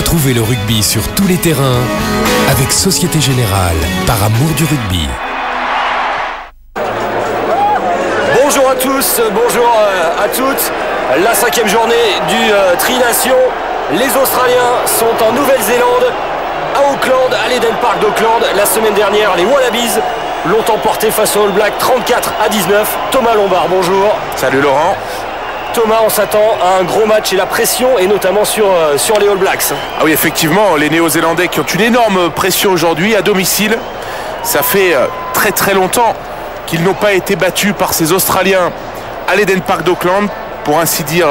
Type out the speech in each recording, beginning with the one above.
Retrouvez le rugby sur tous les terrains avec Société Générale, par amour du rugby. Bonjour à tous, bonjour à toutes. La 5e journée du Tri-Nation. Les Australiens sont en Nouvelle-Zélande, à Auckland, à l'Eden Park d'Auckland. La semaine dernière, les Wallabies l'ont emporté face aux All Blacks 34-19. Thomas Lombard, bonjour. Salut Laurent. Thomas, on s'attend à un gros match et la pression, et notamment sur les All Blacks. Ah oui, effectivement, les Néo-Zélandais qui ont une énorme pression aujourd'hui à domicile. Ça fait très très longtemps qu'ils n'ont pas été battus par ces Australiens à l'Eden Park d'Auckland, pour ainsi dire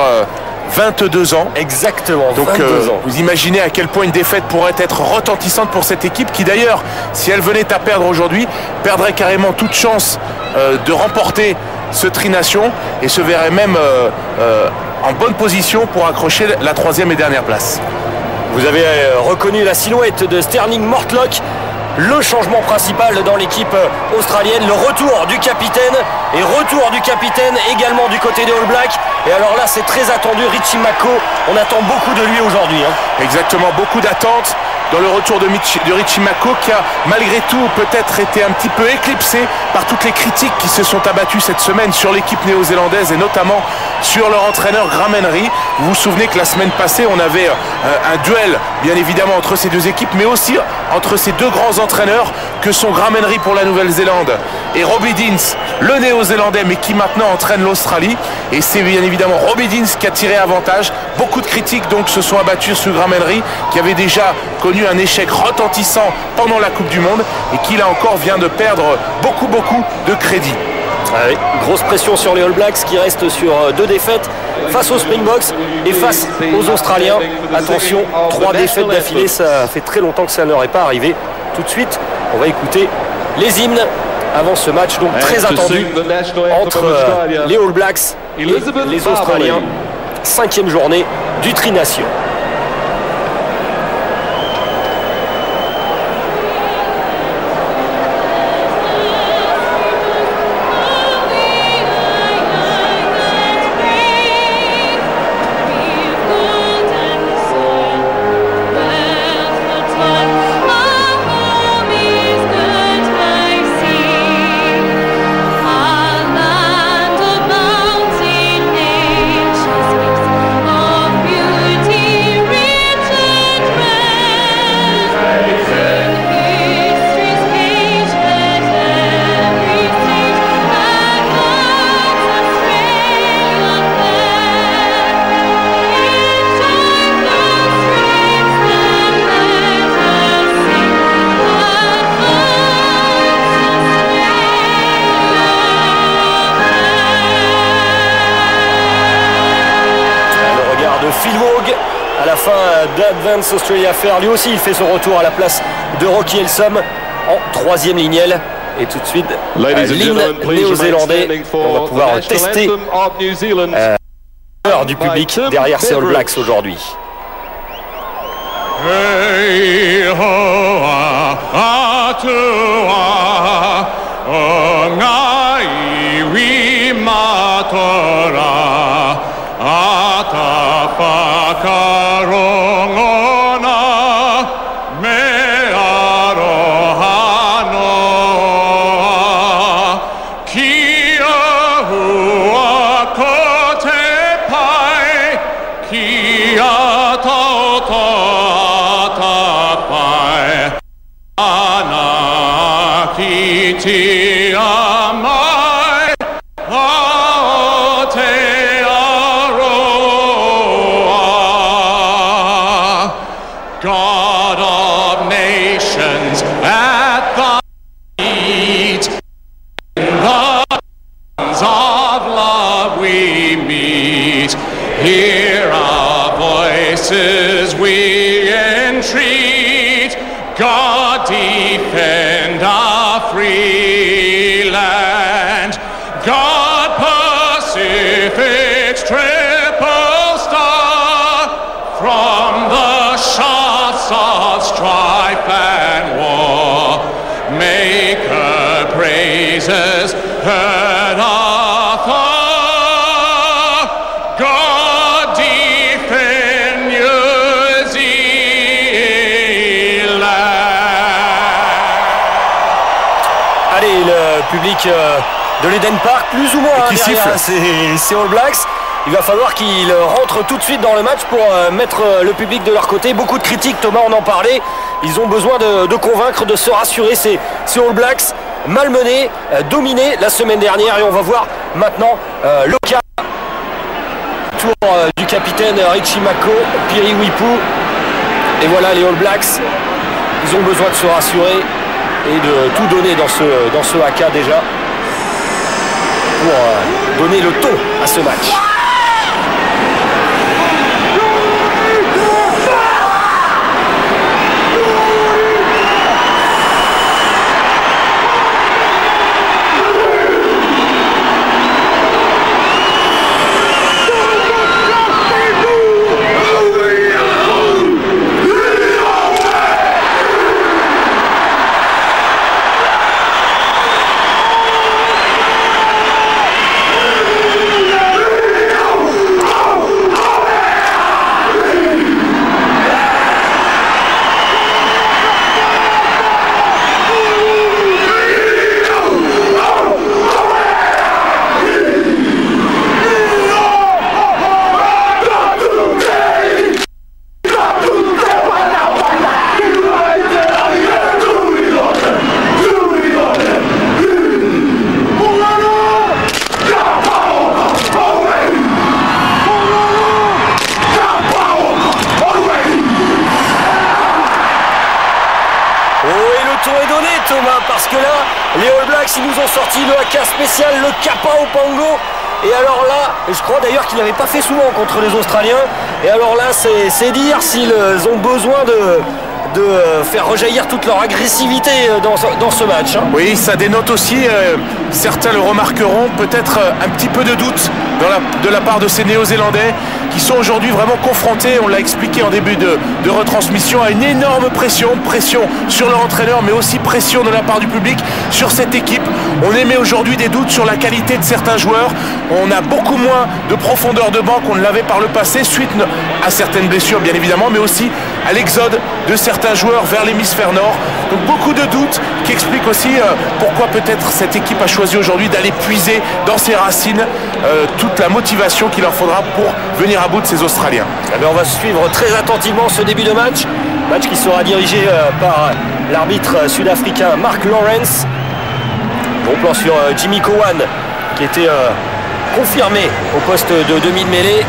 22 ans. Exactement, donc 22 ans. Vous imaginez à quel point une défaite pourrait être retentissante pour cette équipe qui d'ailleurs, si elle venait à perdre aujourd'hui, perdrait carrément toute chance de remporter ce Tri-Nation et se verrait même en bonne position pour accrocher la 3e et dernière place. Vous avez reconnu la silhouette de Sterling Mortlock, le changement principal dans l'équipe australienne, le retour du capitaine, et retour du capitaine également du côté des All Blacks. Et alors là, c'est très attendu, Richie Mako, on attend beaucoup de lui aujourd'hui. Exactement, beaucoup d'attentes dans le retour de Richie Mako, qui a malgré tout peut-être été un petit peu éclipsé par toutes les critiques qui se sont abattues cette semaine sur l'équipe néo-zélandaise et notamment sur leur entraîneur Graham Henry. Vous vous souvenez que la semaine passée on avait un duel bien évidemment entre ces deux équipes, mais aussi entre ces deux grands entraîneurs que sont Graham Henry pour la Nouvelle-Zélande et Robbie Deans, le néo-zélandais mais qui maintenant entraîne l'Australie, et c'est bien évidemment Robbie Deans qui a tiré avantage. Beaucoup de critiques donc se sont abattues sur Graham Henry, qui avait déjà connu un échec retentissant pendant la Coupe du Monde et qui là encore vient de perdre beaucoup de crédit. Ah oui, grosse pression sur les All Blacks qui restent sur 2 défaites face aux Springboks et face aux Australiens. Attention, 3 défaites d'affilée, ça fait très longtemps que ça leur est pas arrivé. Tout de suite, on va écouter les hymnes avant ce match donc très attendu entre les All Blacks et les Australiens. 5e journée du Tri-Nation. À la fin d'Advance Australia Fair, lui aussi il fait son retour à la place de Rocky Elsom en 3e lignelle. Et tout de suite l'hymne néo-zélandais. On va pouvoir tester l'heure du public derrière ces All Blacks aujourd'hui. God of nations, at thy feet, in the hands of love we meet. Hear our voices, we entreat. God defend our free land. God Pacific's triple star, from the shafts of strife and war, make her praises heard afar. God defend New Zealand. public de l'Eden Park, plus ou moins qui derrière ces All Blacks. Il va falloir qu'ils rentrent tout de suite dans le match pour mettre le public de leur côté. Beaucoup de critiques, Thomas, on en parlait. Ils ont besoin de convaincre, de se rassurer. Ces All Blacks malmenés, dominés la semaine dernière. Et on va voir maintenant le cas tour du capitaine Richie Mako, Piri Wipu. Et voilà les All Blacks. Ils ont besoin de se rassurer et de tout donner dans ce haka déjà pour donner le ton à ce match. Parce que là, les All Blacks, ils nous ont sorti le haka spécial, le Kappa au Pango. Et alors là, je crois d'ailleurs qu'ils n'avaient pas fait souvent contre les Australiens. Et alors là, c'est dire s'ils ont besoin de faire rejaillir toute leur agressivité dans ce match. Hein. Oui, ça dénote aussi, certains le remarqueront, peut-être un petit peu de doute de la part de ces Néo-Zélandais qui sont aujourd'hui vraiment confrontés, on l'a expliqué en début de retransmission, à une énorme pression sur leur entraîneur, mais aussi pression de la part du public sur cette équipe. On émet aujourd'hui des doutes sur la qualité de certains joueurs. On a beaucoup moins de profondeur de banc qu'on ne l'avait par le passé, suite à certaines blessures bien évidemment, mais aussi à l'exode de certains joueurs vers l'hémisphère nord. Donc beaucoup de doutes qui expliquent aussi pourquoi peut-être cette équipe a choisi aujourd'hui d'aller puiser dans ses racines toute la motivation qu'il leur faudra pour venir à bout de ces Australiens. Eh bien, on va suivre très attentivement ce début de match qui sera dirigé par l'arbitre sud-africain Mark Lawrence. Bon plan sur Jimmy Cowan qui était confirmé au poste de demi-mêlée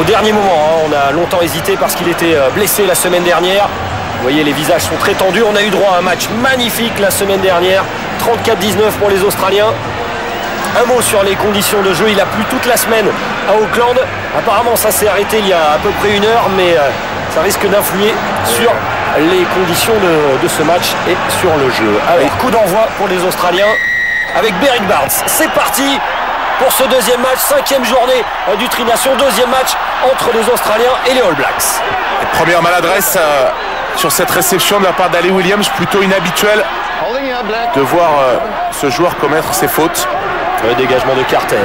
au dernier moment. Hein. On a longtemps hésité parce qu'il était blessé la semaine dernière. Vous voyez, les visages sont très tendus. On a eu droit à un match magnifique la semaine dernière. 34-19 pour les Australiens. Un mot sur les conditions de jeu. Il a plu toute la semaine à Auckland. Apparemment, ça s'est arrêté il y a à peu près une heure, mais ça risque d'influer sur les conditions de ce match et sur le jeu. Alors, coup d'envoi pour les Australiens avec Berrick Barnes. C'est parti pour ce deuxième match, 5e journée du Tri-Nation, deuxième match entre les Australiens et les All Blacks. Première maladresse sur cette réception de la part d'Ali Williams, plutôt inhabituel de voir ce joueur commettre ses fautes. Le dégagement de Carter.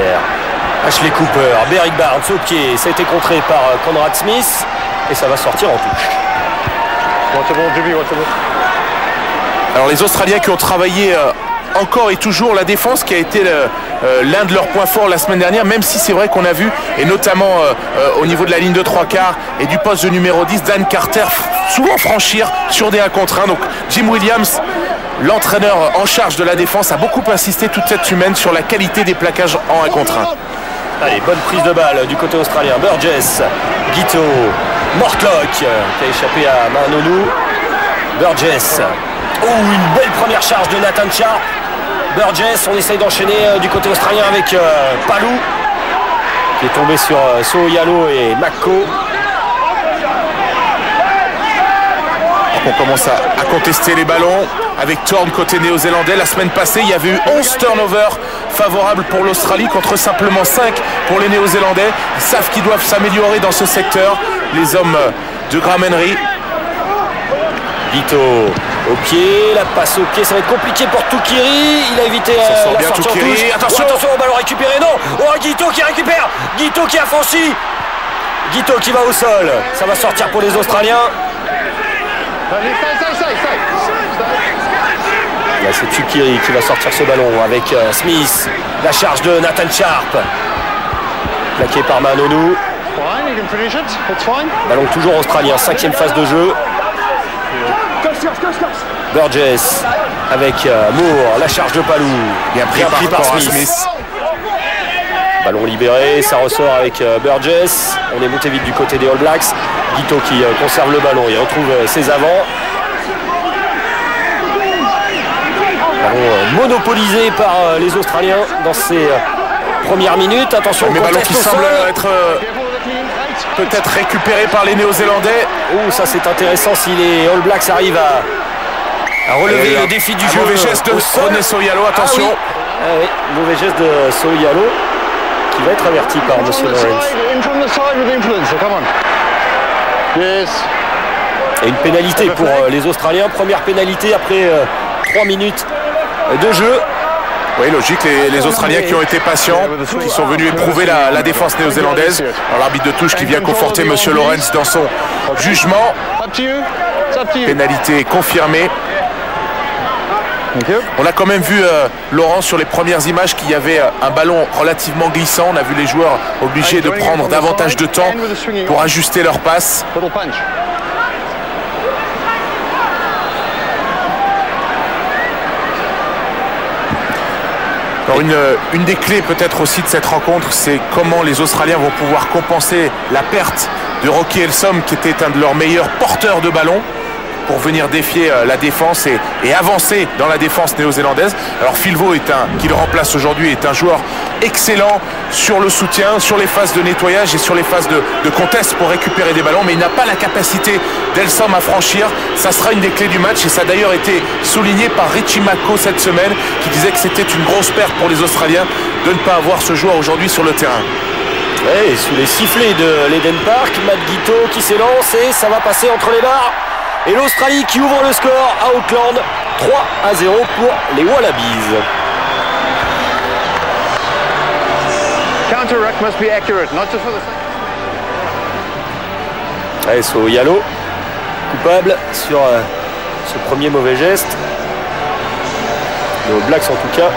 Ashley Cooper, Berrick Barnes au pied, ça a été contré par Conrad Smith et ça va sortir en touche. Alors les Australiens qui ont travaillé encore et toujours la défense, qui a été l'un de leurs points forts la semaine dernière, même si c'est vrai qu'on a vu, et notamment au niveau de la ligne de 3/4 et du poste de numéro 10, Dan Carter souvent franchir sur des 1 contre 1. Donc Jim Williams, l'entraîneur en charge de la défense, a beaucoup insisté toute cette semaine sur la qualité des plaquages en 1 contre 1. Allez, bonne prise de balle du côté australien. Burgess, Guito, Mortlock qui a échappé à Manonou. Burgess. Oh, une belle première charge de Nathan Sharp. Burgess, on essaye d'enchaîner du côté australien avec Palou qui est tombé sur So'oialo et Mako. On commence à contester les ballons avec Thorne côté néo-zélandais. La semaine passée, il y avait eu 11 turnovers favorables pour l'Australie contre simplement 5 pour les Néo-Zélandais. Ils savent qu'ils doivent s'améliorer dans ce secteur, les hommes de Graham Henry. Guito au pied, la passe au pied, ça va être compliqué pour Tukiri. Il a évité la sortie en touche. Attention au ballon récupéré, non. Oh, Guito qui récupère, Guito qui a franchi, Guito qui va au sol. Ça va sortir pour les Australiens. Là, c'est Tukiri qui va sortir ce ballon avec Smith. La charge de Nathan Sharp. Plaqué par Manonou. Ballon toujours australien, 5e phase de jeu. Burgess avec Moore, la charge de Palou. Bien pris par Smith. Ballon libéré, ça ressort avec Burgess. On est monté vite du côté des All Blacks. Guito qui conserve le ballon, il retrouve ses avants. Ballon monopolisé par les Australiens dans ces premières minutes. Attention, mais ballon qui semble être peut-être récupéré par les Néo-Zélandais. Oh, ça c'est intéressant si les All Blacks arrivent à relever le défi du jeu. Mauvais geste de René Soialo, attention. Oui, mauvais geste de Soialo qui va être averti par M. Lawrence. Et une pénalité pour les Australiens. Première pénalité après 3 minutes de jeu. Oui, logique, les Australiens qui ont été patients, qui sont venus éprouver la défense néo-zélandaise. L'arbitre de touche qui vient conforter M. Lawrence dans son jugement. Pénalité confirmée. On a quand même vu, Laurent, sur les premières images qu'il y avait un ballon relativement glissant. On a vu les joueurs obligés de prendre davantage de temps pour ajuster leur passe. Alors une des clés peut-être aussi de cette rencontre, c'est comment les Australiens vont pouvoir compenser la perte de Rocky Elsom, qui était un de leurs meilleurs porteurs de ballon, pour venir défier la défense et avancer dans la défense néo-zélandaise. Alors Filvo, qui le remplace aujourd'hui, est un joueur excellent sur le soutien, sur les phases de nettoyage et sur les phases de contest pour récupérer des ballons, mais il n'a pas la capacité d'Elsom à franchir. Ça sera une des clés du match et ça a d'ailleurs été souligné par Richie Mako cette semaine, qui disait que c'était une grosse perte pour les Australiens de ne pas avoir ce joueur aujourd'hui sur le terrain. Et sous les sifflets de l'Eden Park, Matt Guito qui s'élance et ça va passer entre les barres. Et l'Australie qui ouvre le score à Auckland, 3-0 pour les Wallabies. Allez, Soialo, coupable sur ce premier mauvais geste. Les All Blacks en tout cas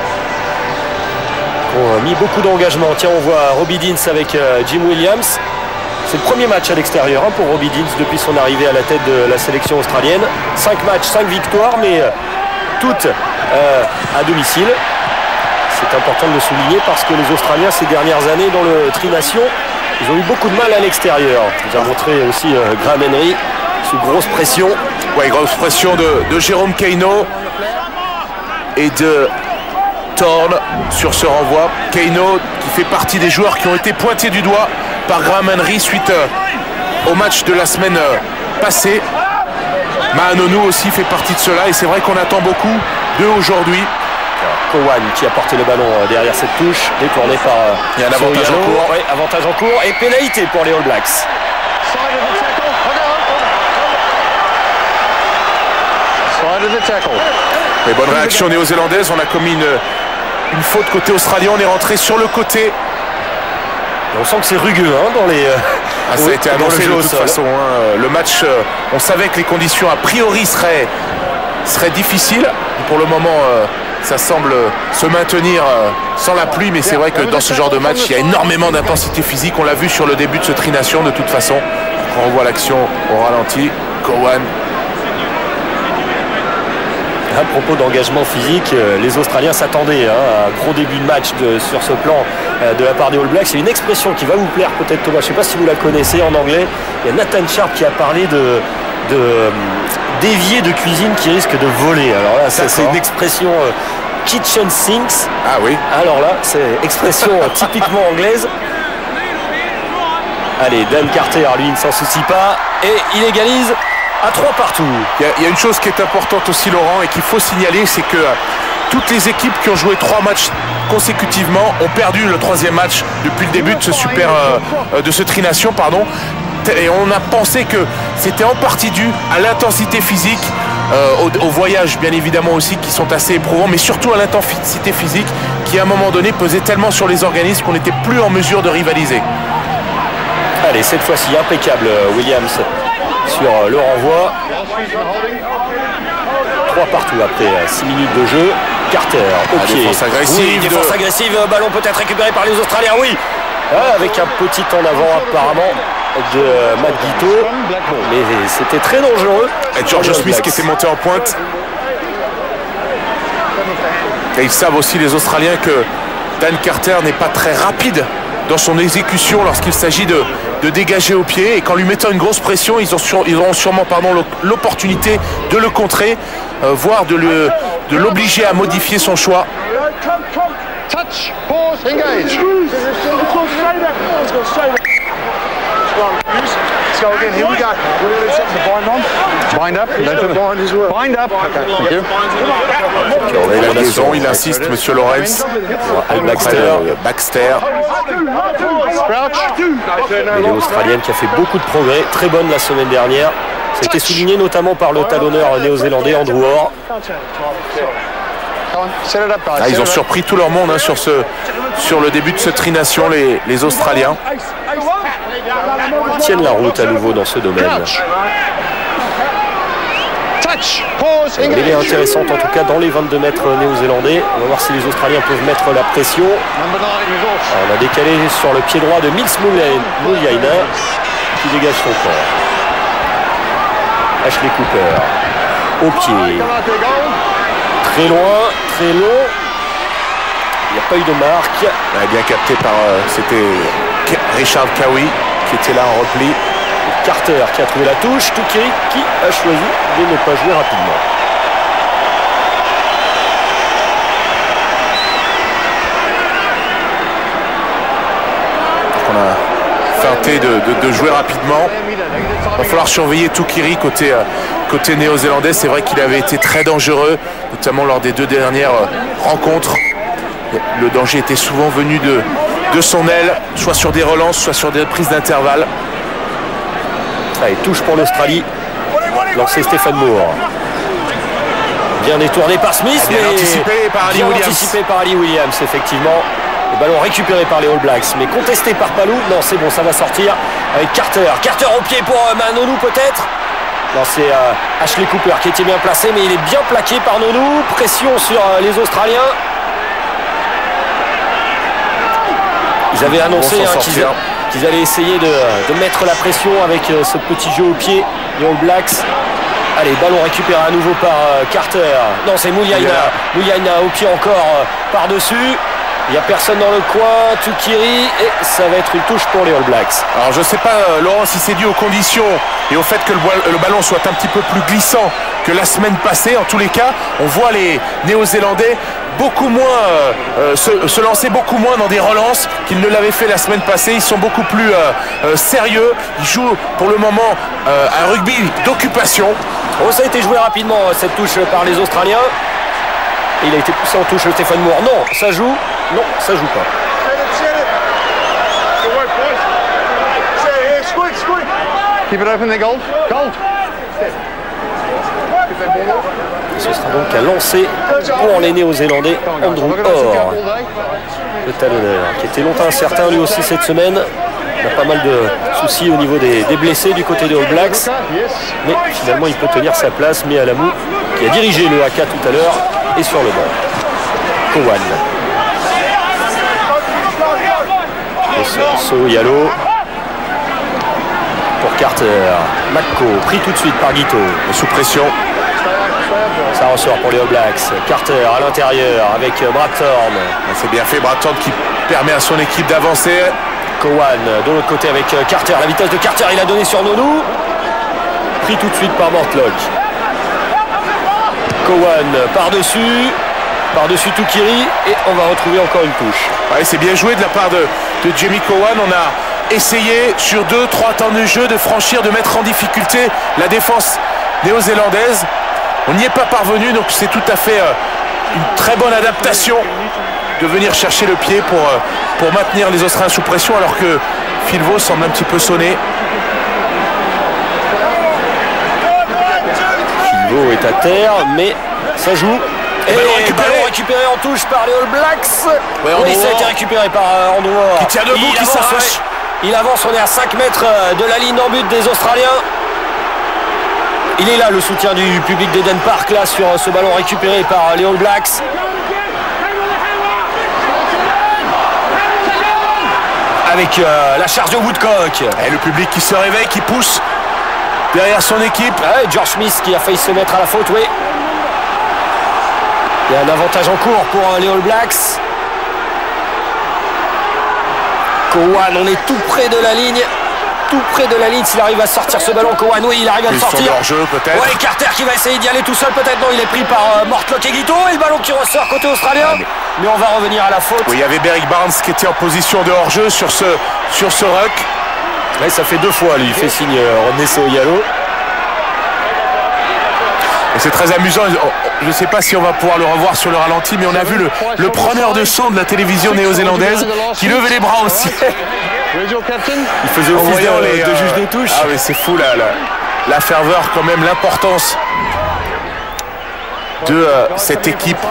ont mis beaucoup d'engagement. Tiens, on voit Robbie Deans avec Jim Williams. C'est le premier match à l'extérieur pour Robbie Deans depuis son arrivée à la tête de la sélection australienne. 5 matchs, 5 victoires, mais toutes à domicile. C'est important de le souligner parce que les Australiens, ces dernières années, dans le Tri-Nation, ils ont eu beaucoup de mal à l'extérieur. Nous a montré aussi Graham Henry sous grosse pression. Oui, grosse pression de Jérôme Kaino et de Thorne sur ce renvoi. Kaino qui fait partie des joueurs qui ont été pointés du doigt par Graham Henry suite au match de la semaine passée. Manonou aussi fait partie de cela et c'est vrai qu'on attend beaucoup d'eux aujourd'hui. Cowan qui a porté le ballon derrière cette touche, détourné par il y a un avantage en cours. Oui, avantage en cours et pénalité pour les All Blacks. Mais bonne réaction néo-zélandaise, on a commis une faute côté australien, on est rentré sur le côté. Et on sent que c'est rugueux dans les... ça a été annoncé de toute façon. Le match, on savait que les conditions a priori seraient difficiles. Pour le moment, ça semble se maintenir sans la pluie, mais c'est vrai que dans ce genre de match, il y a énormément d'intensité physique. On l'a vu sur le début de ce Tri-Nation de toute façon. Quand on voit l'action au ralenti, Cowan. À propos d'engagement physique, les Australiens s'attendaient à un gros début de match sur ce plan de la part des All Blacks. C'est une expression qui va vous plaire peut-être, Thomas. Je ne sais pas si vous la connaissez en anglais. Il y a Nathan Sharp qui a parlé d'évier de cuisine qui risque de voler. Alors là, c'est une expression kitchen sinks. Ah oui. Alors là, c'est expression typiquement anglaise. Allez, Dan Carter, lui, il ne s'en soucie pas. Et il égalise à 3 partout. Il y a une chose qui est importante aussi, Laurent, et qu'il faut signaler, c'est que toutes les équipes qui ont joué 3 matchs consécutivement ont perdu le 3e match depuis le début de ce Tri-Nation, pardon. Et on a pensé que c'était en partie dû à l'intensité physique, aux voyages bien évidemment aussi qui sont assez éprouvants, mais surtout à l'intensité physique qui à un moment donné pesait tellement sur les organismes qu'on n'était plus en mesure de rivaliser. Allez, cette fois-ci impeccable Williams sur le renvoi. 3 partout après 6 minutes de jeu. Carter au pied. Défense agressive. Oui, défense agressive. Ballon peut-être récupéré par les Australiens. Oui. Avec un petit en avant apparemment de Matt Guito. Bon, mais c'était très dangereux. Et George Smith qui était monté en pointe. Et ils savent aussi les Australiens que Dan Carter n'est pas très rapide dans son exécution lorsqu'il s'agit de dégager au pied. Et qu'en lui mettant une grosse pression, ils auront sûrement l'opportunité de le contrer, voire de l'obliger à modifier son choix. Touch, pause, engage. Let's go again. Here we go. We're going to set the bind on. Bind up. Bind as well. Bind up. Okay. Thank you. Il a raison, il insiste, Monsieur Lawrence. Baxter. Mais l'Australienne qui a fait beaucoup de progrès, très bonne la semaine dernière. C'était souligné notamment par le talonneur néo-zélandais Andrew Orr. Ils ont surpris tout leur monde sur le début de ce tri-nation, les Australiens. Ils tiennent la route à nouveau dans ce domaine. Mêlée intéressante en tout cas dans les 22 mètres néo-zélandais. On va voir si les Australiens peuvent mettre la pression. Alors, on a décalé sur le pied droit de Mills Muliaina qui dégage son corps. Ashley Cooper au pied. Très loin, très long. Il n'y a pas eu de marque. Bien capté par c'était Richard Cowie qui était là en repli. Et Carter qui a trouvé la touche. Tukiri qui a choisi de ne pas jouer rapidement. Donc on a feinté de jouer rapidement. Il va falloir surveiller Tukiri côté néo-zélandais. C'est vrai qu'il avait été très dangereux, notamment lors des 2 dernières rencontres. Le danger était souvent venu de son aile, soit sur des relances, soit sur des prises d'intervalle. Allez, touche pour l'Australie. Lancé Stéphane Moore. Bien détourné par Smith, bien anticipé par Ali Williams. Anticipé par Ali Williams, effectivement. Le ballon récupéré par les All Blacks, mais contesté par Palou. Non, c'est bon, ça va sortir avec Carter. Carter au pied pour Nonou peut-être. Non, c'est Ashley Cooper qui était bien placé, mais il est bien plaqué par Nonou. Pression sur les Australiens. Ils avaient annoncé qu'ils allaient essayer de mettre la pression avec ce petit jeu au pied, les All Blacks. Allez, ballon récupéré à nouveau par Carter. Non, c'est Muliaina. Muliaina au pied encore par-dessus. Il n'y a personne dans le coin. Tukiri. Et ça va être une touche pour les All Blacks. Alors, je ne sais pas, Laurent, si c'est dû aux conditions et au fait que le ballon soit un petit peu plus glissant que la semaine passée. En tous les cas, on voit les Néo-Zélandais beaucoup moins se lancer beaucoup moins dans des relances qu'ils ne l'avaient fait la semaine passée. Ils sont beaucoup plus sérieux. Ils jouent pour le moment un rugby d'occupation. Oh, ça a été joué rapidement cette touche par les Australiens. Et il a été poussé en touche Stéphane Moore. Non, ça joue. Non, ça joue pas. Keep it open there, Gold. Gold. Ce sera donc un lancer pour les Néo-Zélandais. Andrew Orr, le talonneur, qui était longtemps incertain lui aussi cette semaine. Il a pas mal de soucis au niveau des blessés du côté des All Blacks. Mais finalement, il peut tenir sa place. Mais Alamou, qui a dirigé le haka tout à l'heure, est sur le banc. Cowan. So Yalo. Pour Carter. Macco, pris tout de suite par Guito. Sous pression. Ça ressort pour les All Blacks. Carter à l'intérieur avec Brad Thorne. C'est bien fait, Brad Thorne qui permet à son équipe d'avancer. Cowan de l'autre côté avec Carter. La vitesse de Carter, il a donné sur Nonou. Pris tout de suite par Mortlock. Cowan par-dessus. Par-dessus Tukiri. Et on va retrouver encore une touche. Ouais, c'est bien joué de la part de Jamie Cowan. On a essayé sur 2-3 temps de jeu de franchir, de mettre en difficulté la défense néo-zélandaise. On n'y est pas parvenu, donc c'est tout à fait une très bonne adaptation de venir chercher le pied pour maintenir les Australiens sous pression, alors que Philvo semble un petit peu sonné. Philvo est à terre, mais ça joue. Et ballon récupéré en touche par les All Blacks. Ouais, oui, ça a été récupéré par Andrew Orr. Qui tient debout, qui s'arrache. Il avance, on est à 5 mètres de la ligne d'en but des Australiens. Il est là le soutien du public d'Eden Park là sur ce ballon récupéré par les All Blacks. Avec la charge de Woodcock. Et le public qui se réveille, qui pousse derrière son équipe. George Smith qui a failli se mettre à la faute, oui. Il y a un avantage en cours pour les All Blacks. Cowan, on est tout près de la ligne. Tout près de la ligne, s'il arrive à sortir ce ballon. Cowan, oui, il arrive à le sortir. Jeu, peut-être. Ouais, Carter qui va essayer d'y aller tout seul, peut-être. Non, il est pris par Mortlock et Guito. Et le ballon qui ressort côté australien. Mais on va revenir à la faute. Oui, il y avait Berrick Barnes qui était en position de hors-jeu sur ce ruck. Ouais, ça fait 2 fois, lui. Il fait signe Rodney Soyalo. Et c'est très amusant. Je ne sais pas si on va pouvoir le revoir sur le ralenti, mais on a vu le preneur de son de la télévision néo-zélandaise qui levait les bras aussi. Il faisait office de juge des touches. Ah oui, c'est fou là, la ferveur quand même, l'importance de cette équipe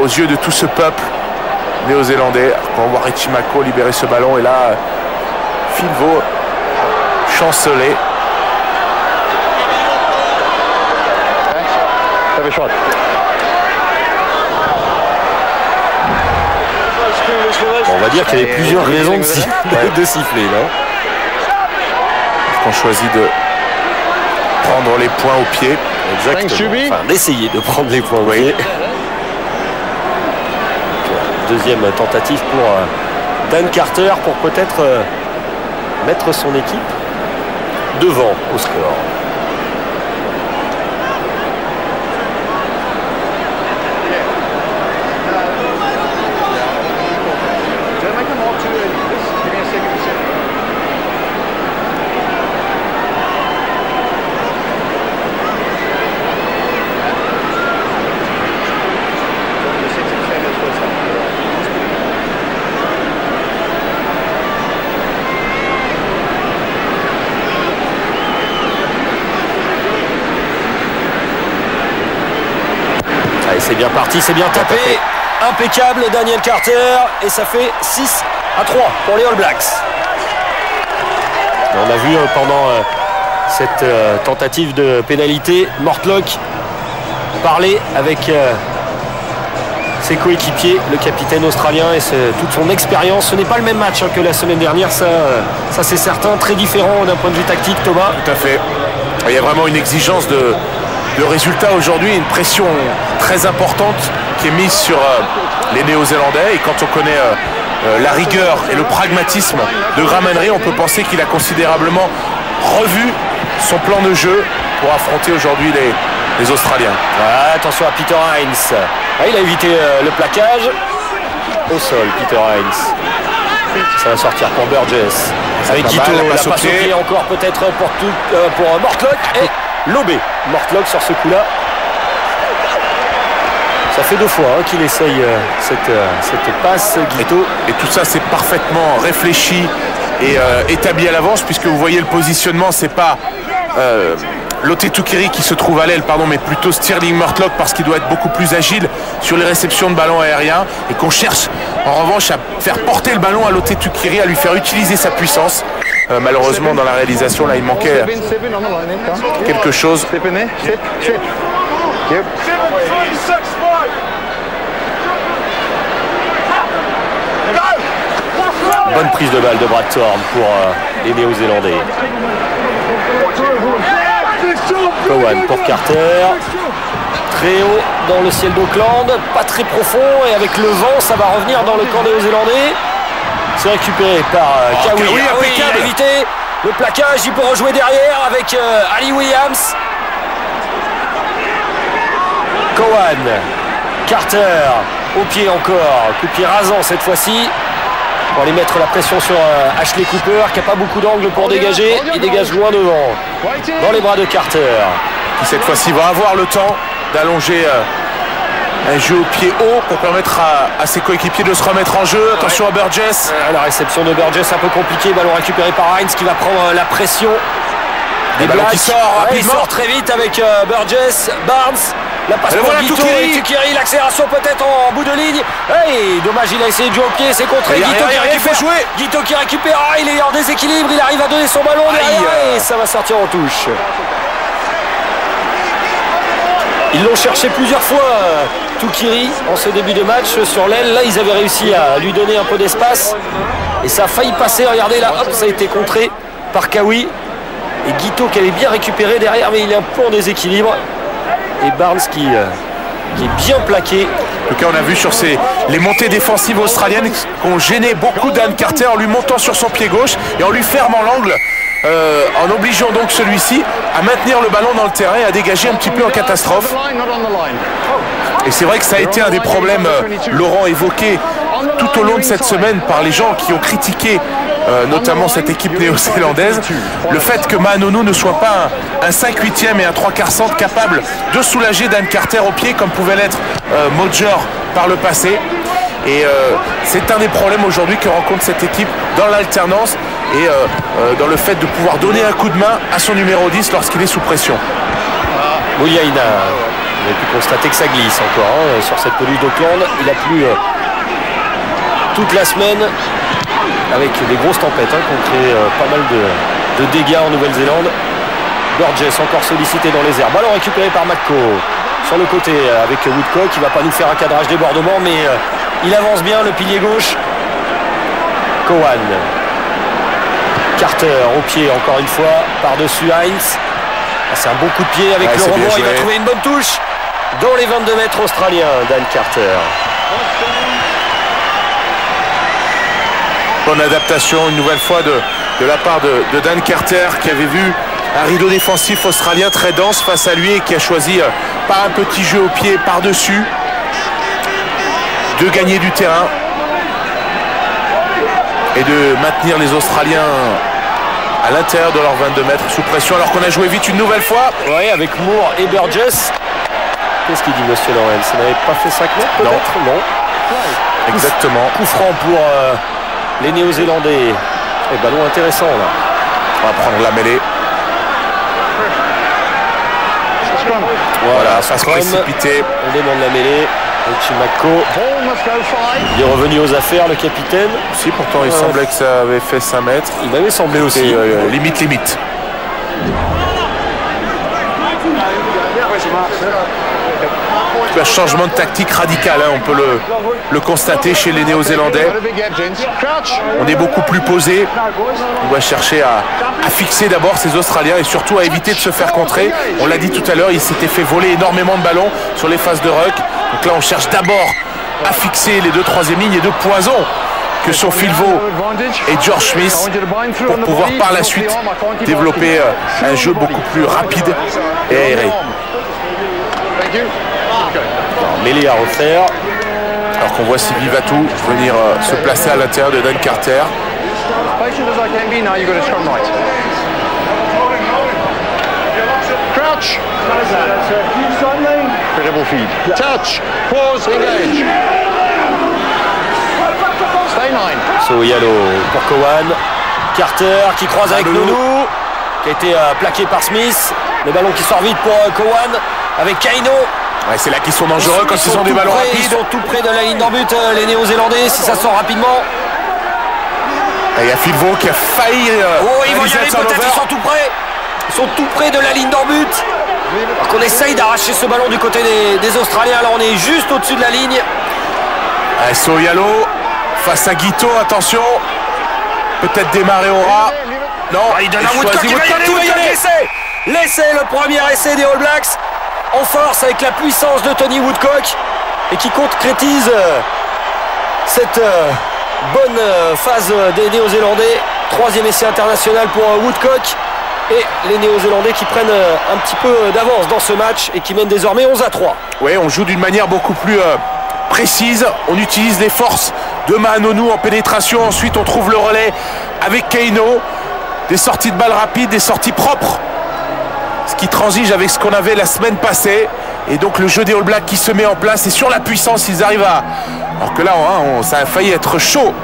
aux yeux de tout ce peuple néo-zélandais. On voit Richie Mako libérer ce ballon et là, Filvo chanceler. On va dire qu'il y avait plusieurs raisons de siffler là. On choisit de prendre les points au pied. Exactement. Enfin, d'essayer de prendre les points au pied. Deuxième tentative pour Dan Carter pour peut-être mettre son équipe devant au score. C'est bien parti, c'est bien tapé. Impeccable Daniel Carter. Et ça fait 6-3 pour les All Blacks. On a vu pendant cette tentative de pénalité Mortlock parler avec ses coéquipiers, le capitaine australien et toute son expérience. Ce n'est pas le même match que la semaine dernière, ça c'est certain. Très différent d'un point de vue tactique, Thomas. Tout à fait. Il y a vraiment une exigence de résultat aujourd'hui, une pression très importante qui est mise sur les Néo-Zélandais. Et quand on connaît la rigueur et le pragmatisme de Graham Henry, on peut penser qu'il a considérablement revu son plan de jeu pour affronter aujourd'hui les Australiens. Attention à Peter Hines. Il a évité le plaquage. Au sol, Peter Hines. Ça va sortir pour Burgess. Avec Guito, la passe au pied encore peut-être pour Mortlock. Et lobé Mortlock sur ce coup-là. Ça fait 2 fois qu'il essaye cette passe, Guito. Et tout ça, c'est parfaitement réfléchi et établi à l'avance, puisque vous voyez le positionnement, c'est pas Lote Tuqiri qui se trouve à l'aile, mais plutôt Stirling Mortlock, parce qu'il doit être beaucoup plus agile sur les réceptions de ballons aériens, et qu'on cherche en revanche à faire porter le ballon à Lote Tuqiri, à lui faire utiliser sa puissance. Malheureusement, dans la réalisation, là, il manquait quelque chose. Bonne prise de balle de Brad Thorne pour les Néo-Zélandais. Cowan pour Carter. Très haut dans le ciel d'Auckland, pas très profond, et avec le vent, ça va revenir dans le camp néo-zélandais. C'est récupéré par Kawi. Il a évité le plaquage, il peut rejouer derrière avec Ali Williams. Cowan, Carter, au pied encore, coup de pied rasant cette fois-ci. Pour aller mettre la pression sur Ashley Cooper, qui n'a pas beaucoup d'angle pour dégager. Il dégage loin devant, dans les bras de Carter. Qui cette fois-ci va avoir le temps d'allonger un jeu au pied haut pour permettre à ses coéquipiers de se remettre en jeu. Attention à Burgess. La réception de Burgess un peu compliquée. Ballon récupéré par Hines qui va prendre la pression des Blacks. Qui sort rapidement. Il sort très vite avec Burgess, Barnes. La passe pour Guito et Tuqiri, l'accélération peut-être en bout de ligne. Hey, dommage, il a essayé de jouer au pied, c'est contré. Guito qui récupère, il est en déséquilibre, il arrive à donner son ballon derrière et ça va sortir en touche. Ils l'ont cherché plusieurs fois, Tukiri, en ce début de match sur l'aile. Là, ils avaient réussi à lui donner un peu d'espace. Et ça a failli passer. Regardez là, hop, ça a été contré par Kawi. Et Guito qui avait bien récupéré derrière, mais il est un peu en déséquilibre. Et Barnes qui est bien plaqué. En tout cas, on a vu sur les montées défensives australiennes qu'on gênait beaucoup Dan Carter en lui montant sur son pied gauche et en lui fermant l'angle, en obligeant donc celui-ci à maintenir le ballon dans le terrain et à dégager un petit peu en catastrophe. Et c'est vrai que ça a été un des problèmes, Laurent, évoqué tout au long de cette semaine par les gens qui ont critiqué notamment cette équipe néo-zélandaise, le fait que Mahanonou ne soit pas un 5/8e et un 3/4 centre capable de soulager Dan Carter au pied comme pouvait l'être Modger par le passé. Et c'est un des problèmes aujourd'hui que rencontre cette équipe dans l'alternance et dans le fait de pouvoir donner un coup de main à son numéro 10 lorsqu'il est sous pression. Mouliaïna, on a pu constater que ça glisse encore sur cette pelouse d'Auckland. Il a plu toute la semaine avec des grosses tempêtes qui ont créé pas mal de dégâts en Nouvelle-Zélande. Burgess encore sollicité dans les airs. Ballon récupéré par Mako sur le côté avec Woodcock. Il ne va pas nous faire un cadrage débordement, mais il avance bien, le pilier gauche. Cowan. Carter au pied encore une fois, par-dessus Heinz. C'est un bon coup de pied avec le rebond. Il va trouver une bonne touche dans les 22 mètres australiens, Dan Carter. Bonne adaptation une nouvelle fois de la part de Dan Carter qui avait vu un rideau défensif australien très dense face à lui et qui a choisi par un petit jeu au pied par-dessus de gagner du terrain et de maintenir les Australiens à l'intérieur de leurs 22 mètres sous pression alors qu'on a joué vite une nouvelle fois. Oui, avec Moore et Burgess. Qu'est-ce qu'il dit, monsieur Lawrence? Ça n'avait pas fait 5 mètres peut-être? Non. Exactement. Coup franc pour les Néo-Zélandais. Et ballon intéressant là. On va prendre la mêlée. Voilà, ça se précipiter. On demande la mêlée. Richie Mako. Il est revenu aux affaires, le capitaine. Si, pourtant il semblait que ça avait fait 5 mètres. Il m'avait semblé aussi. Limite. Un changement de tactique radical, on peut le constater chez les Néo-Zélandais. On est beaucoup plus posé. On doit chercher à fixer d'abord ces Australiens et surtout à éviter de se faire contrer. On l'a dit tout à l'heure, ils s'étaient fait voler énormément de ballons sur les phases de ruck. Donc là, on cherche d'abord à fixer les deux troisième lignes et deux poisons que sont Phil Vaux et George Smith pour pouvoir par la suite développer un jeu beaucoup plus rapide et aéré. Mêlée à refaire. Alors qu'on voit Sylvie Vatou venir se placer à l'intérieur de Dan Carter. Crouch. Incredible feed. Touch. Pause. Engage. Stay 9. So yellow pour Cowan. Carter qui croise avec Nounou, qui a été plaqué par Smith. Le ballon qui sort vite pour Cowan avec Kaino. Ouais, c'est là qu'ils sont dangereux quand ils ont des ballons rapides. Ils sont tout près de la ligne d'en but, les Néo-Zélandais, si ça sort rapidement. Et il y a Phil Vaux qui a failli. Ils vont y aller peut-être, ils sont tout près. Ils sont tout près de la ligne d'en but. Alors qu'on essaye d'arracher ce ballon du côté des Australiens. Là, on est juste au-dessus de la ligne. Soyalo face à Guito, attention. Peut-être démarrer au ras. Non, il donne à Woodcock, il va y aller. L'essai, le premier essai des All Blacks. En force avec la puissance de Tony Woodcock et qui concrétise cette bonne phase des Néo-Zélandais. Troisième essai international pour Woodcock et les Néo-Zélandais qui prennent un petit peu d'avance dans ce match et qui mènent désormais 11-3. Oui, on joue d'une manière beaucoup plus précise. On utilise les forces de Mahanonou en pénétration. Ensuite, on trouve le relais avec Kaino. Des sorties de balles rapides, des sorties propres. Ce qui transige avec ce qu'on avait la semaine passée. Et donc le jeu des All Blacks qui se met en place. Et sur la puissance, ils arrivent à... Alors que là, ça a failli être chaud.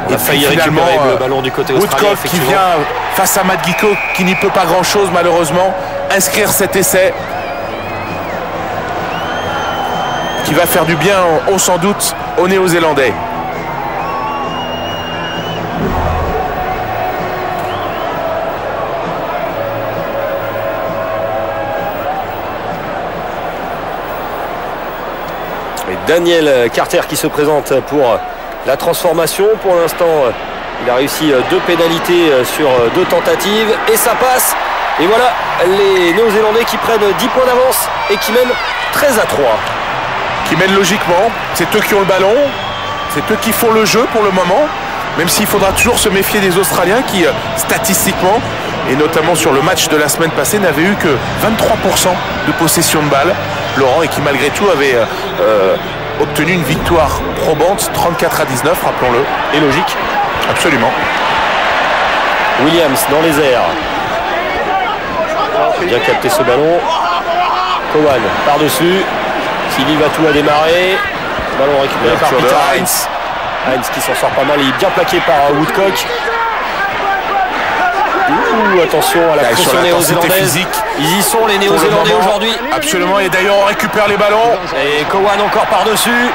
On a failli récupérer le ballon du côté australien. Woodcock qui vient face à Matt Guito qui n'y peut pas grand-chose malheureusement. Inscrire cet essai. Qui va faire du bien, on sans doute, aux Néo-Zélandais. Et Daniel Carter qui se présente pour la transformation. Pour l'instant, il a réussi 2 pénalités sur 2 tentatives et ça passe. Et voilà les Néo-Zélandais qui prennent 10 points d'avance et qui mènent 13-3. Qui mènent logiquement, c'est eux qui ont le ballon, c'est eux qui font le jeu pour le moment, même s'il faudra toujours se méfier des Australiens qui, statistiquement, et notamment sur le match de la semaine passée, n'avaient eu que 23% de possession de balle, Laurent, et qui malgré tout avait obtenu une victoire probante, 34-19, rappelons-le. Et logique. Absolument. Williams dans les airs. Bien capté ce ballon. Cowan par-dessus. Sylvie Vatou a démarré. Ballon récupéré par Peter Heinz. Heinz qui s'en sort pas mal. Il est bien plaqué par Woodcock. Attention à la pression néo-zélandaise. Ils y sont les Néo-Zélandais aujourd'hui. Absolument. Et d'ailleurs on récupère les ballons. Et Cowan encore par-dessus.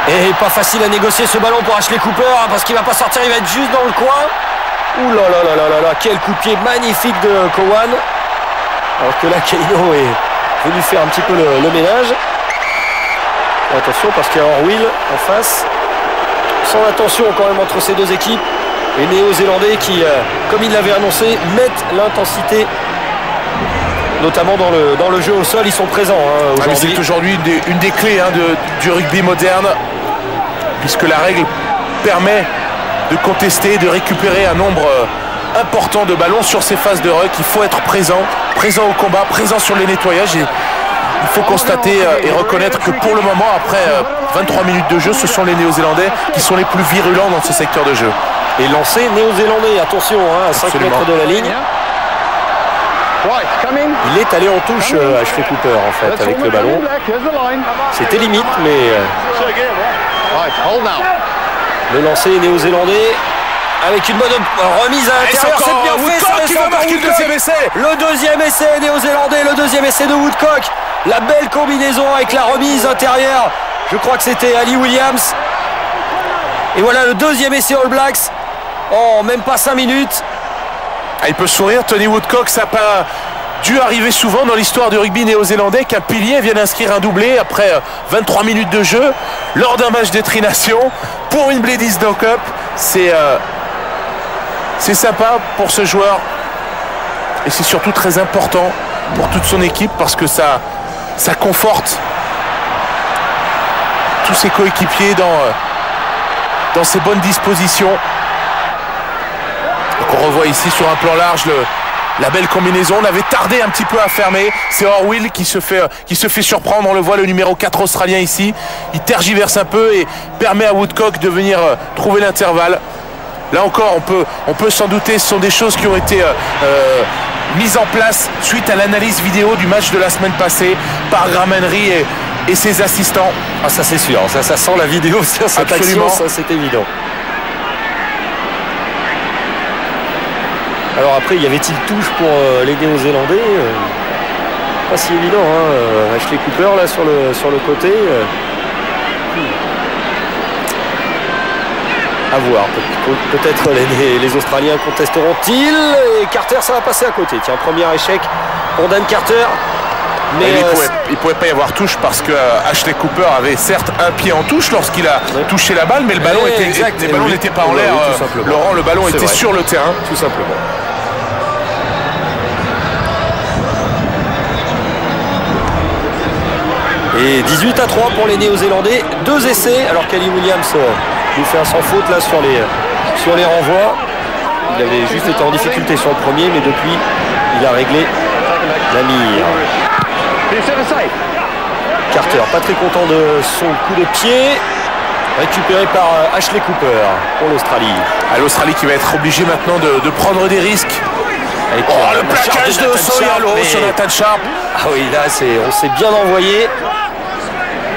Et pas facile à négocier ce ballon pour Ashley Cooper hein, parce qu'il va pas sortir. Il va être juste dans le coin. Ouh là là là là là, quel coup de pied magnifique de Cowan. Alors que là, Kaino est venu faire un petit peu le ménage. Attention parce qu'il y a Orwell en face. Sans attention quand même entre ces 2 équipes. Les Néo-Zélandais qui, comme ils l'avaient annoncé, mettent l'intensité, notamment dans le jeu au sol. Ils sont présents hein, aujourd'hui. C'est aujourd'hui une des clés hein, du rugby moderne, puisque la règle permet de contester, de récupérer un nombre important de ballons sur ces phases de ruck. Il faut être présent au combat, présent sur les nettoyages. Et il faut constater et reconnaître que pour le moment, après 23 minutes de jeu, ce sont les Néo-Zélandais qui sont les plus virulents dans ce secteur de jeu. Et lancé néo-zélandais, attention, hein, à 5 Absolument. mètres de la ligne. Il est allé en touche, Ashley Cooper, en fait, avec le ballon. C'était limite, mais le lancer néo-zélandais avec une bonne remise à l'intérieur. C'est bien fait, ça qui va marquer le deuxième essai. Le deuxième essai néo-zélandais, le deuxième essai de Woodcock. La belle combinaison avec la remise intérieure. Je crois que c'était Ali Williams. Et voilà le deuxième essai All Blacks. Oh, même pas 5 minutes. Ah, il peut sourire, Tony Woodcock. Ça n'a pas dû arriver souvent dans l'histoire du rugby néo-zélandais qu'un pilier vienne inscrire un doublé après 23 minutes de jeu lors d'un match de Tri-Nations pour une Bledisloe Snow Cup. C'est sympa pour ce joueur et c'est surtout très important pour toute son équipe parce que ça conforte tous ses coéquipiers dans ses bonnes dispositions. Donc on revoit ici sur un plan large la belle combinaison. On avait tardé un petit peu à fermer. C'est Orwell qui se fait surprendre. On le voit, le numéro 4 australien ici. Il tergiverse un peu et permet à Woodcock de venir trouver l'intervalle. Là encore, on peut s'en douter. Ce sont des choses qui ont été mises en place suite à l'analyse vidéo du match de la semaine passée par Graham Henry et ses assistants. Ah, ça c'est sûr. Ça sent la vidéo sur cette action. Ça c'est évident. Alors après, y avait-il touche pour les Néo-Zélandais Pas si évident, hein. Ashley Cooper là sur le côté. À voir. Peut-être les Australiens contesteront-ils. Et Carter, ça va passer à côté. Tiens, premier échec pour Dan Carter. Mais il ne pouvait pas y avoir touche parce que Ashley Cooper avait certes un pied en touche lorsqu'il a touché la balle, mais le ballon n'était pas en l'air. Laurent, le ballon était sur le terrain. Tout simplement. Et 18-3 pour les Néo-Zélandais. 2 essais, alors qu'Ali Williams nous fait un sans faute là sur les renvois. Il avait juste été en difficulté sur le premier, mais depuis, il a réglé la mire. Carter, pas très content de son coup de pied. Récupéré par Ashley Cooper pour l'Australie. L'Australie qui va être obligée maintenant de prendre des risques. Le plaquage de Soyalo sur Nathan Sharp. Ah oui, là on s'est bien envoyé.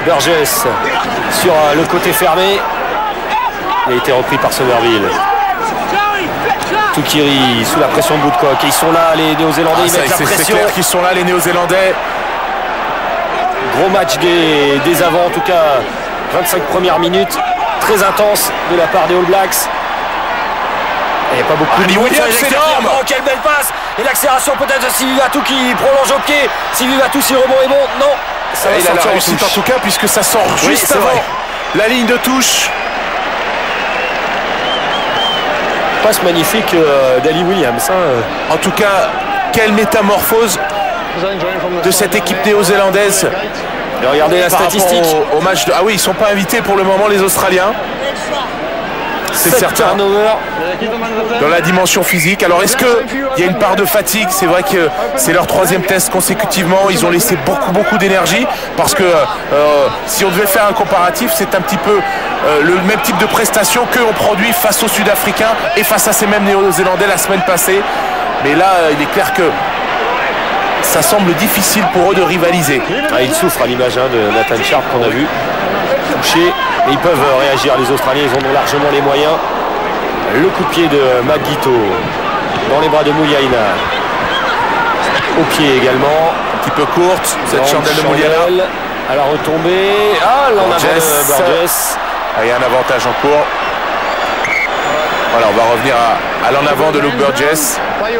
Burgess sur le côté fermé. Il a été repris par Somerville. Tukiri sous la pression de Woodcock. Et ils sont là, les Néo-Zélandais, ils mettent la pression. C'est clair qu'ils sont là, les Néo-Zélandais. Gros match des avants, en tout cas 25 premières minutes. Très intense de la part des All Blacks. Il n'y a pas beaucoup de Williams, c'est énorme. Oh, quelle belle passe. Et l'accélération peut-être de Sylvie Vatou qui prolonge au pied. Sylvie Vatou, si le rebond est bon. Non, Ça va il a la sortir en réussite touche. en tout cas, puisque ça sort Oui, juste c'est avant vrai. la ligne de touche. Passe magnifique d'Ali Williams. En tout cas, quelle métamorphose de cette équipe néo-zélandaise. Et regardez la Par rapport statistique. au match de... Ah oui, ils ne sont pas invités pour le moment, les Australiens. C'est 7 certain. turnovers. Dans la dimension physique. Alors, est-ce qu'il y a une part de fatigue? C'est vrai que c'est leur 3e test consécutivement. Ils ont laissé beaucoup d'énergie. Parce que si on devait faire un comparatif, c'est un petit peu le même type de prestation qu'ont produit face aux Sud-Africains et face à ces mêmes Néo-Zélandais la semaine passée. Mais là, il est clair que ça semble difficile pour eux de rivaliser. Ah, ils souffrent à l'image de Nathan Sharp qu'on a vu toucher. Et ils peuvent réagir. Les Australiens, ils en ont largement les moyens. Le coup de pied de Magito dans les bras de Mouliaina. Au pied également. Un petit peu courte, cette chandelle de Mouliana. À la retombée. Ah, l'en avant de Burgess. Il y a un avantage en cours. Voilà, on va revenir à l'en avant de Luke Burgess. Ouais,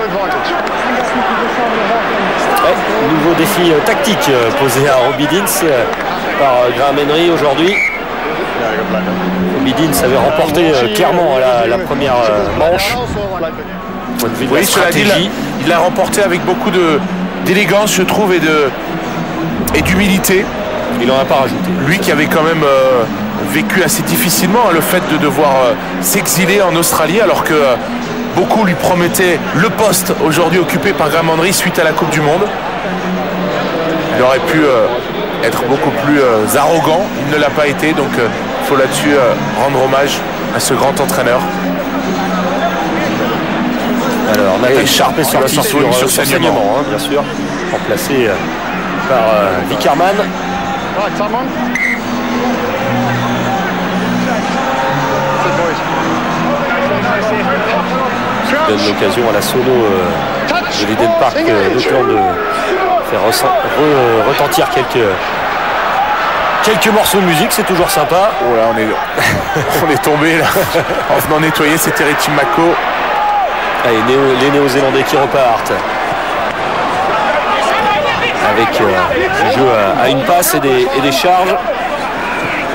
nouveau défi tactique posé à Robbie Deans par Graham Henry aujourd'hui. Robbie Deans avait remporté clairement la première manche. Point de vue de la Oui, cela dit, stratégie. il l'a remporté avec beaucoup d'élégance, je trouve, et d'humilité. Il n'en a pas rajouté. Lui qui avait quand même vécu assez difficilement le fait de devoir s'exiler en Australie, alors que beaucoup lui promettaient le poste aujourd'hui occupé par Graham Henry suite à la Coupe du Monde. Il aurait pu être beaucoup plus arrogant, il ne l'a pas été, donc il faut là-dessus rendre hommage à ce grand entraîneur. Alors, Nathan Sharp est il sorti va sortir sur sur saignement, bien sûr, remplacé par Vickerman. Qui donne l'occasion à la sono de l'Eden Park d'Auckland de faire retentir quelques morceaux de musique, c'est toujours sympa. Oh là, on est tombé là en venant nettoyer, c'était Richie Mako. Allez, les Néo-Zélandais qui repartent avec du jeu à une passe et des charges.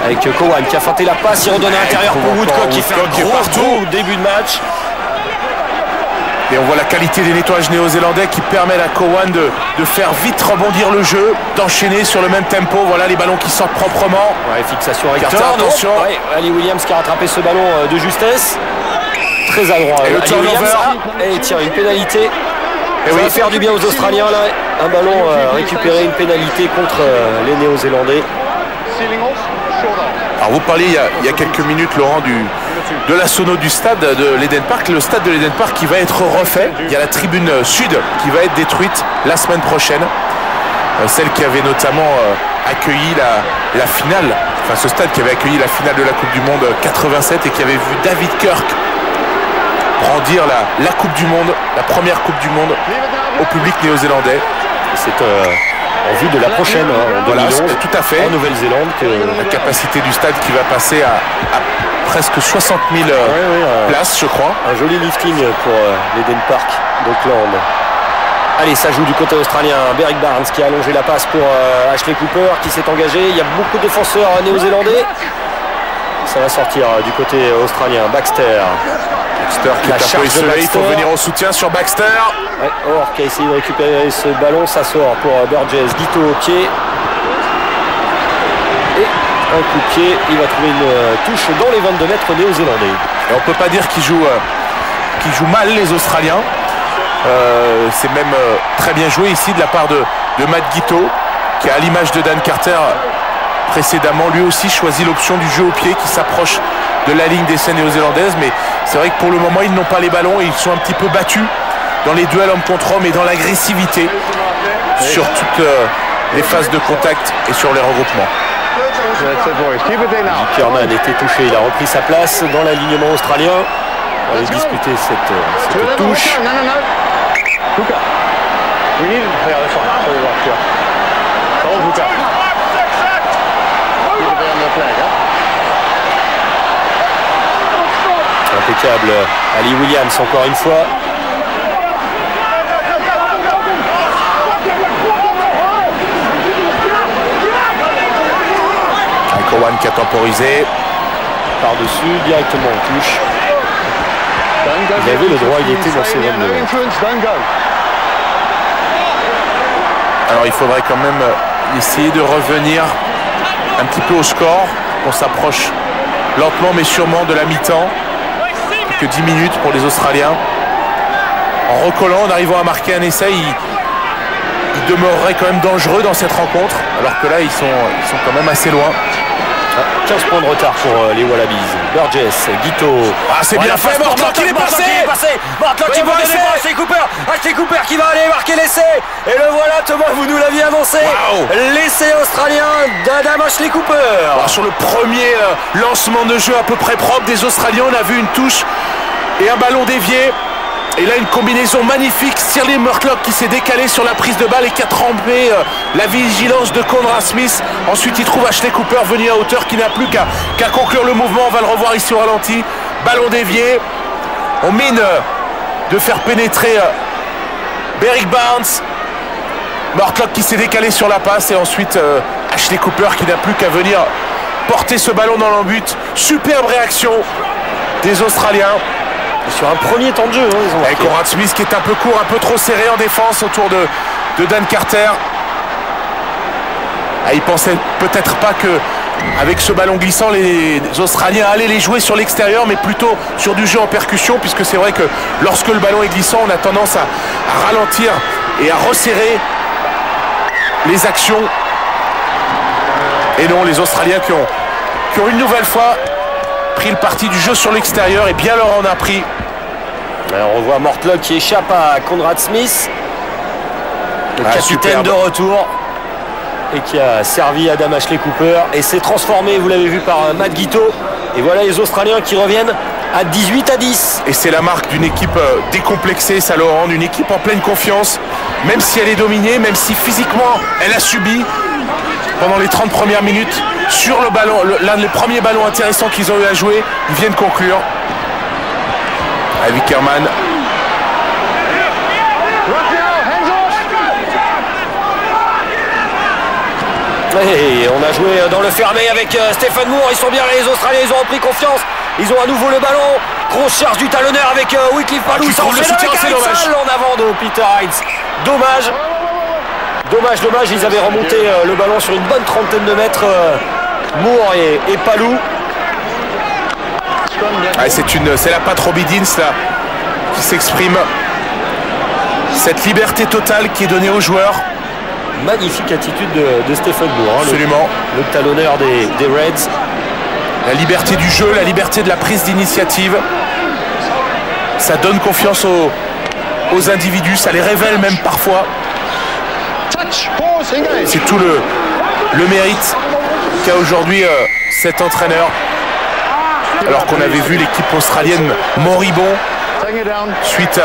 Avec Cowan qui a feinté la passe, il redonne à l'intérieur pour Woodcock qui fait un gros début de match. Et on voit la qualité des nettoyages néo-zélandais qui permettent à Cowan de faire vite rebondir le jeu, d'enchaîner sur le même tempo. Voilà les ballons qui sortent proprement. Ouais, fixation avec Carter, attention. Ouais, Ali Williams qui a rattrapé ce ballon de justesse. Très adroit. Et le Ali turnover. Williams, et il tire une pénalité. Et Ça oui, va faire du bien aux Australiens là. Un ballon récupéré, une pénalité contre les Néo-Zélandais. Alors vous parliez il y a quelques minutes, Laurent, de la sono du stade de l'Eden Park. Le stade de l'Eden Park qui va être refait. Il y a la tribune sud qui va être détruite la semaine prochaine. Celle qui avait notamment accueilli la finale, enfin ce stade qui avait accueilli la finale de la Coupe du Monde 87 et qui avait vu David Kirk brandir la Coupe du Monde, la première Coupe du Monde au public néo-zélandais. C'est en vue de la prochaine, en 2011, tout à fait. en Nouvelle-Zélande. La capacité du stade qui va passer à presque 60 000 places, je crois. Un joli lifting pour l'Eden Park d'Auckland. Allez, ça joue du côté australien. Berrick Barnes qui a allongé la passe pour Ashley Cooper qui s'est engagé. Il y a beaucoup de défenseurs néo-zélandais. Ça va sortir du côté australien. Baxter. Qui est un peu isolé, il faut venir au soutien sur Baxter. Ouais, Orr qui a essayé de récupérer ce ballon, ça sort pour Burgess. Guito au pied. Et un coup de pied, il va trouver une touche dans les 22 mètres néo-zélandais. Et on ne peut pas dire qu'ils jouent mal les Australiens. C'est même très bien joué ici de la part de Matt Guito, qui à l'image de Dan Carter précédemment, lui aussi choisit l'option du jeu au pied qui s'approche de la ligne d'essai néo-zélandaise, mais c'est vrai que pour le moment ils n'ont pas les ballons et ils sont un petit peu battus dans les duels homme contre homme et dans l'agressivité sur toutes les phases de contact et sur les regroupements. Kerman était touché, il a repris sa place dans l'alignement australien. On va disputer cette touche. Impeccable, Ali Williams encore une fois. qui a temporisé. Par-dessus, directement en touche. Il avait le droit, il était dans ses 22. Alors il faudrait quand même essayer de revenir un petit peu au score. On s'approche lentement mais sûrement de la mi-temps. Que 10 minutes pour les Australiens. En recollant, en arrivant à marquer un essai, ils demeureraient quand même dangereux dans cette rencontre. Alors que là, ils sont quand même assez loin. 15 points de retard pour les Wallabies. Burgess, Guito. Ah, c'est bien fait, Mortlock il est passé. Mortlock qui va donner pour Ashley Cooper. Ashley Cooper qui va aller marquer l'essai. Et le voilà, Thomas, vous nous l'aviez annoncé. Wow. L'essai australien d'Adam Ashley Cooper. Alors, sur le premier lancement de jeu à peu près propre des Australiens, on a vu une touche et un ballon dévié. Et là, une combinaison magnifique. Shirley Mortlock qui s'est décalé sur la prise de balle et qui a trempé la vigilance de Conrad Smith. Ensuite, il trouve Ashley Cooper venu à hauteur qui n'a plus qu'à conclure le mouvement. On va le revoir ici au ralenti. Ballon dévié. On mine de faire pénétrer Berrick Barnes. Mortlock qui s'est décalé sur la passe. Et ensuite, Ashley Cooper qui n'a plus qu'à venir porter ce ballon dans l'embut. Superbe réaction des Australiens. Sur un premier temps de jeu, ils ont avec Conrad Smith qui est un peu court, un peu trop serré en défense autour de Dan Carter. Ah, il pensait peut-être pas que avec ce ballon glissant, les Australiens allaient les jouer sur l'extérieur, mais plutôt sur du jeu en percussion, puisque c'est vrai que lorsque le ballon est glissant, on a tendance à ralentir et à resserrer les actions. Et non, les Australiens qui ont une nouvelle fois pris le parti du jeu sur l'extérieur et bien leur en a pris. Alors on voit Mortlock qui échappe à Conrad Smith, le capitaine superbe. de retour, et qui a servi Adam Ashley Cooper et s'est transformé, vous l'avez vu, par Matt Guito. Et voilà les Australiens qui reviennent à 18-10. Et c'est la marque d'une équipe décomplexée, ça le rend, une équipe en pleine confiance, même si elle est dominée, même si physiquement elle a subi pendant les 30 premières minutes. Sur le ballon, l'un des premiers ballons intéressants qu'ils ont eu à jouer, ils viennent conclure. Avec Wickerman. Et on a joué dans le fermé avec Stephen Moore. Ils sont bien là, les Australiens, ils ont repris confiance. Ils ont à nouveau le ballon. Grosse charge du talonneur avec Wycliffe Palou. Ça le soutien, c'est dommage. En avant de Peter Hines. Dommage, ils avaient remonté le ballon sur une bonne trentaine de mètres. Moore et Palou. Ah, c'est la patte Robbie Deans là qui s'exprime. Cette liberté totale qui est donnée aux joueurs. Magnifique attitude de Stephen Moore, hein, absolument. Le talonneur des Reds. La liberté du jeu, la liberté de la prise d'initiative. Ça donne confiance aux individus, ça les révèle même parfois. C'est tout le mérite qu'a aujourd'hui cet entraîneur. Alors qu'on avait vu l'équipe australienne moribond suite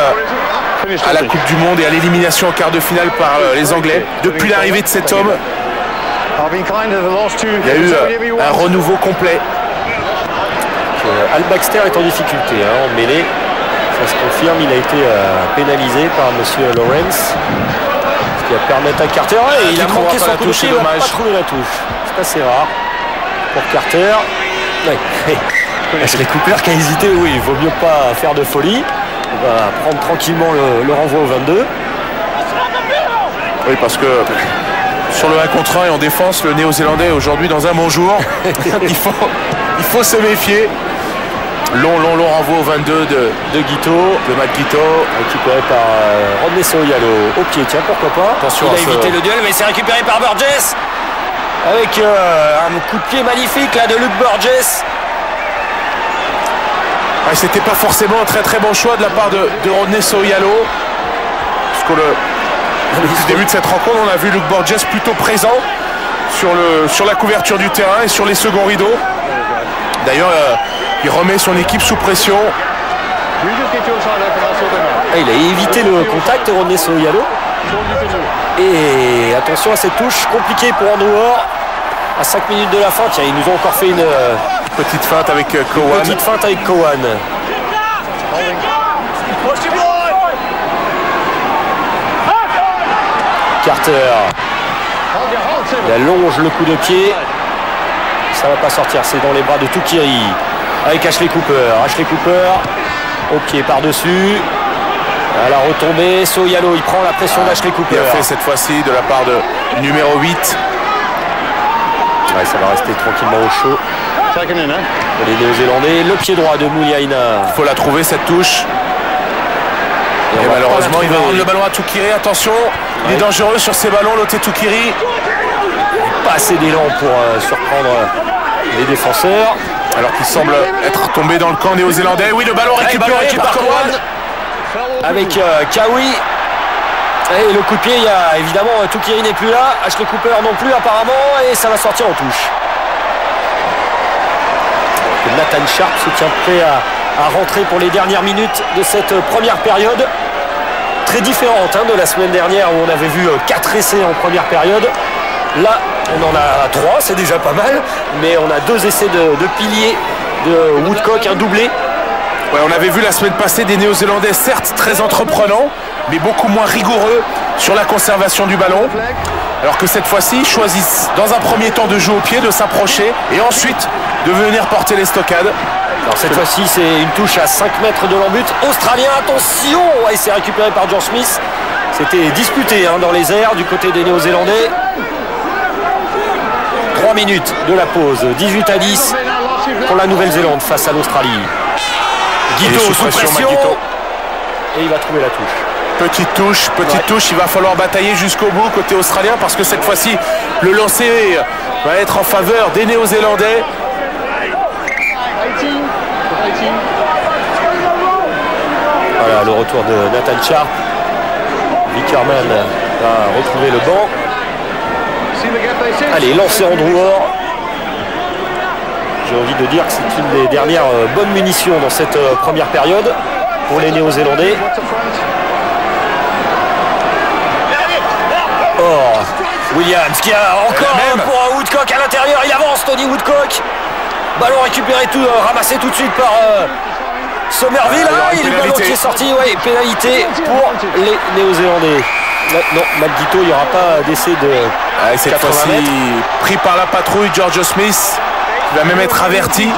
à la Coupe du Monde et à l'élimination en quart de finale par les Anglais. Depuis l'arrivée de cet homme, il y a eu un renouveau complet. Al Baxter est en difficulté en mêlée. Ça se confirme, il a été pénalisé par monsieur Lawrence. Ce qui va permettre à Carter. Et il a manqué son coup de pied, il n'a pas trouvé la touche. C'est assez rare pour Carter. Ouais. Ashley Cooper qui a hésité, oui, il vaut mieux pas faire de folie. On va prendre tranquillement le renvoi au 22. Oui, parce que sur le 1 contre 1 et en défense, le Néo-Zélandais est aujourd'hui dans un bon jour. il faut se méfier. Long renvoi au 22 de Guito, de Matt Guito, récupéré par Rodney Soyalo au pied. Tiens, pourquoi pas. Attention, il a évité le duel, mais c'est récupéré par Burgess avec un coup de pied magnifique là de Luke Burgess. C'était pas forcément un très bon choix de la part de Rodney Soyalo. Parce que depuis le début de cette rencontre, on a vu Luke Burgess plutôt présent sur la couverture du terrain et sur les seconds rideaux. D'ailleurs, il remet son équipe sous pression. Il a évité le contact, Rodney Soyalo. Et attention à cette touche compliquée pour Andrew Orr. À 5 minutes de la fin, tiens, ils nous ont encore fait une petite feinte avec Cowan. Petite feinte avec Cowan. Carter. Il allonge le coup de pied. Ça ça va pas sortir, c'est dans les bras de Tukiri avec Ashley Cooper. Ashley Cooper au pied par-dessus. À la retombée, Soyalo, il prend la pression d'Ashley Cooper. Il a fait cette fois-ci de la part de numéro 8. Ouais, ça va rester tranquillement au chaud. Les Néo-Zélandais, le pied droit de Mouliaina. Il faut la trouver cette touche. Et malheureusement, il va rendre le ballon à Tukiri. Attention, il est dangereux sur ces ballons, Lote Tukiri. Pas assez d'élan pour surprendre les défenseurs. Alors qu'il semble être tombé dans le camp néo-zélandais. Oui, le ballon récupéré par Cowan. Avec Kawi. Et le coup de pied, il y a évidemment Tukiri n'est plus là. Ashley Cooper non plus apparemment. Et ça va sortir en touche. Nathan Sharp se tient prêt à rentrer pour les dernières minutes de cette première période. Très différente de la semaine dernière où on avait vu 4 essais en première période. Là, on en a 3, c'est déjà pas mal. Mais on a 2 essais de pilier de Woodcock, un doublé. Ouais, on avait vu la semaine passée des Néo-Zélandais, certes très entreprenants, mais beaucoup moins rigoureux sur la conservation du ballon. Alors que cette fois-ci, ils choisissent dans un premier temps de jouer au pied, de s'approcher et ensuite de venir porter les stockades. Alors cette fois-ci, c'est une touche à 5 mètres de l'embut. Australien, attention! Et c'est récupéré par John Smith. C'était disputé dans les airs du côté des Néo-Zélandais. 3 minutes de la pause, 18-10 pour la Nouvelle-Zélande face à l'Australie. Guito sous pression. Et il va trouver la touche. Petite touche, il va falloir batailler jusqu'au bout côté australien parce que cette fois-ci, le lancer va être en faveur des Néo-Zélandais. Voilà le retour de Nathan Sharp. Vickerman va retrouver le banc. Allez, lancer en Drouor. J'ai envie de dire que c'est une des dernières bonnes munitions dans cette première période pour les Néo-Zélandais. Or, Williams qui a encore pour Woodcock à l'intérieur. Il avance, Tony Woodcock. Ballon récupéré, ramassé tout de suite par Somerville. Il y a le ballon qui est sorti. Ouais, pénalité pour les Néo-Zélandais. Non, McGuito, il n'y aura pas d'essai de cette fois-ci pris par la patrouille, George Smith. Il va même être averti.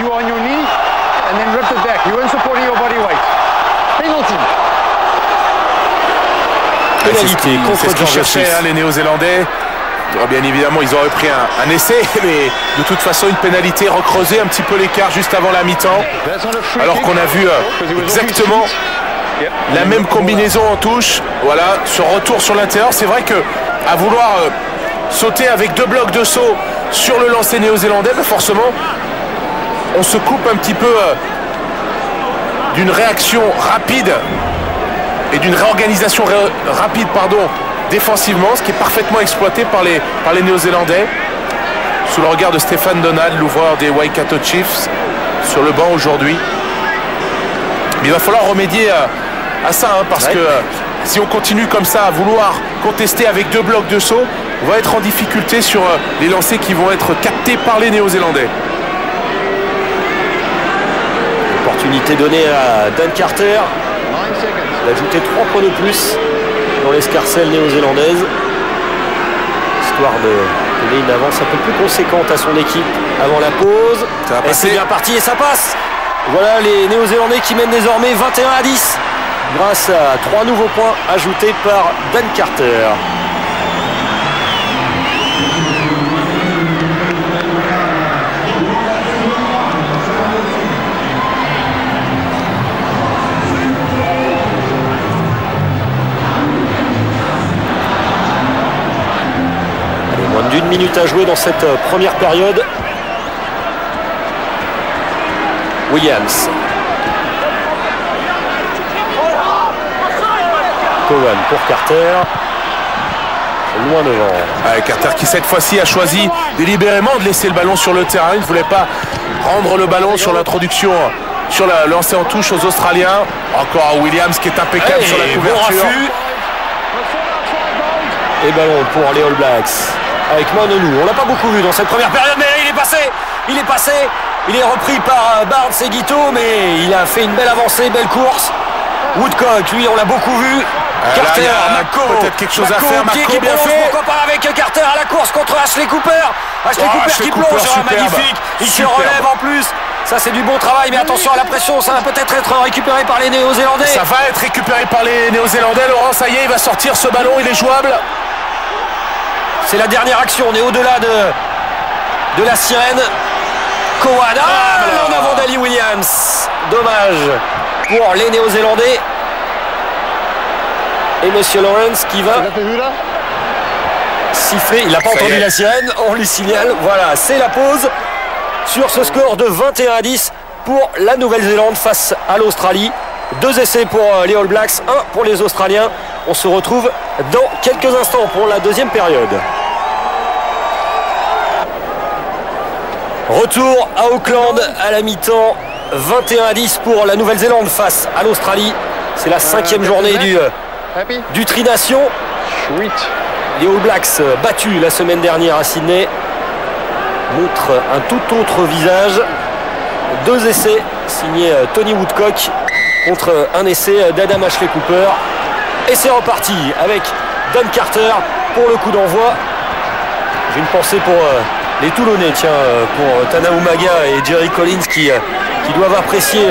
Pénalité contre ce qu'ils cherchaient les Néo-Zélandais. Bien évidemment, ils auraient pris un essai, mais de toute façon, une pénalité recreuser un petit peu l'écart juste avant la mi-temps. Alors qu'on a vu exactement la même combinaison en touche. Voilà, ce retour sur l'intérieur. C'est vrai que à vouloir sauter avec 2 blocs de saut sur le lancer néo-zélandais, forcément, on se coupe un petit peu d'une réaction rapide et d'une réorganisation rapide, défensivement, ce qui est parfaitement exploité par les Néo-Zélandais. Sous le regard de Stéphane Donald, l'ouvreur des Waikato Chiefs, sur le banc aujourd'hui. Mais il va falloir remédier à ça, parce que si on continue comme ça à vouloir contester avec 2 blocs de saut, on va être en difficulté sur les lancers qui vont être captés par les Néo-Zélandais. Opportunité donnée à Dan Carter d'ajouter 3 points de plus dans l'escarcelle néo-zélandaise, histoire de donner une avance un peu plus conséquente à son équipe avant la pause. Et c'est bien parti et ça passe. Voilà les Néo-Zélandais qui mènent désormais 21-10 grâce à 3 nouveaux points ajoutés par Dan Carter. D'une minute à jouer dans cette première période. Williams. Cowan pour Carter. Loin devant. Carter qui cette fois-ci a choisi délibérément de laisser le ballon sur le terrain. Il ne voulait pas rendre le ballon sur l'introduction, sur la lancée en touche aux Australiens. Encore Williams qui est impeccable sur la couverture. Et ballon pour les All Blacks. Avec Mononou. On l'a pas beaucoup vu dans cette première période, mais il est passé, il est repris par Barnes et Guito, mais il a fait une belle avancée, belle course. Woodcock, lui, on l'a beaucoup vu. Carter, Mako, peut-être quelque chose à faire. Mako qui bien fait. Pourquoi pas avec Carter à la course contre Ashley Cooper. Ashley Cooper qui plonge, magnifique. Il se relève en plus. Ça, c'est du bon travail, mais attention à la pression. Ça va peut-être être récupéré par les Néo-Zélandais. Ça va être récupéré par les Néo-Zélandais. Laurent, ça y est, il va sortir ce ballon. Il est jouable. C'est la dernière action. On est au-delà de la sirène. Cowan. En avant d'Ali Williams. Dommage pour les Néo-Zélandais. Et Monsieur Lawrence qui va siffler. Il n'a pas entendu la sirène. On lui signale. Voilà, c'est la pause sur ce score de 21-10 pour la Nouvelle-Zélande face à l'Australie. 2 essais pour les All Blacks, 1 pour les Australiens. On se retrouve dans quelques instants pour la deuxième période. Retour à Auckland à la mi-temps. 21-10 pour la Nouvelle-Zélande face à l'Australie. C'est la 5e journée du Tri-Nation. Les All Blacks battus la semaine dernière à Sydney montrent un tout autre visage. 2 essais signés Tony Woodcock contre un essai d'Adam Ashley Cooper. Et c'est reparti avec Don Carter pour le coup d'envoi. J'ai une pensée pour les Toulonnais, tiens, pour Tana Umaga et Jerry Collins qui doivent apprécier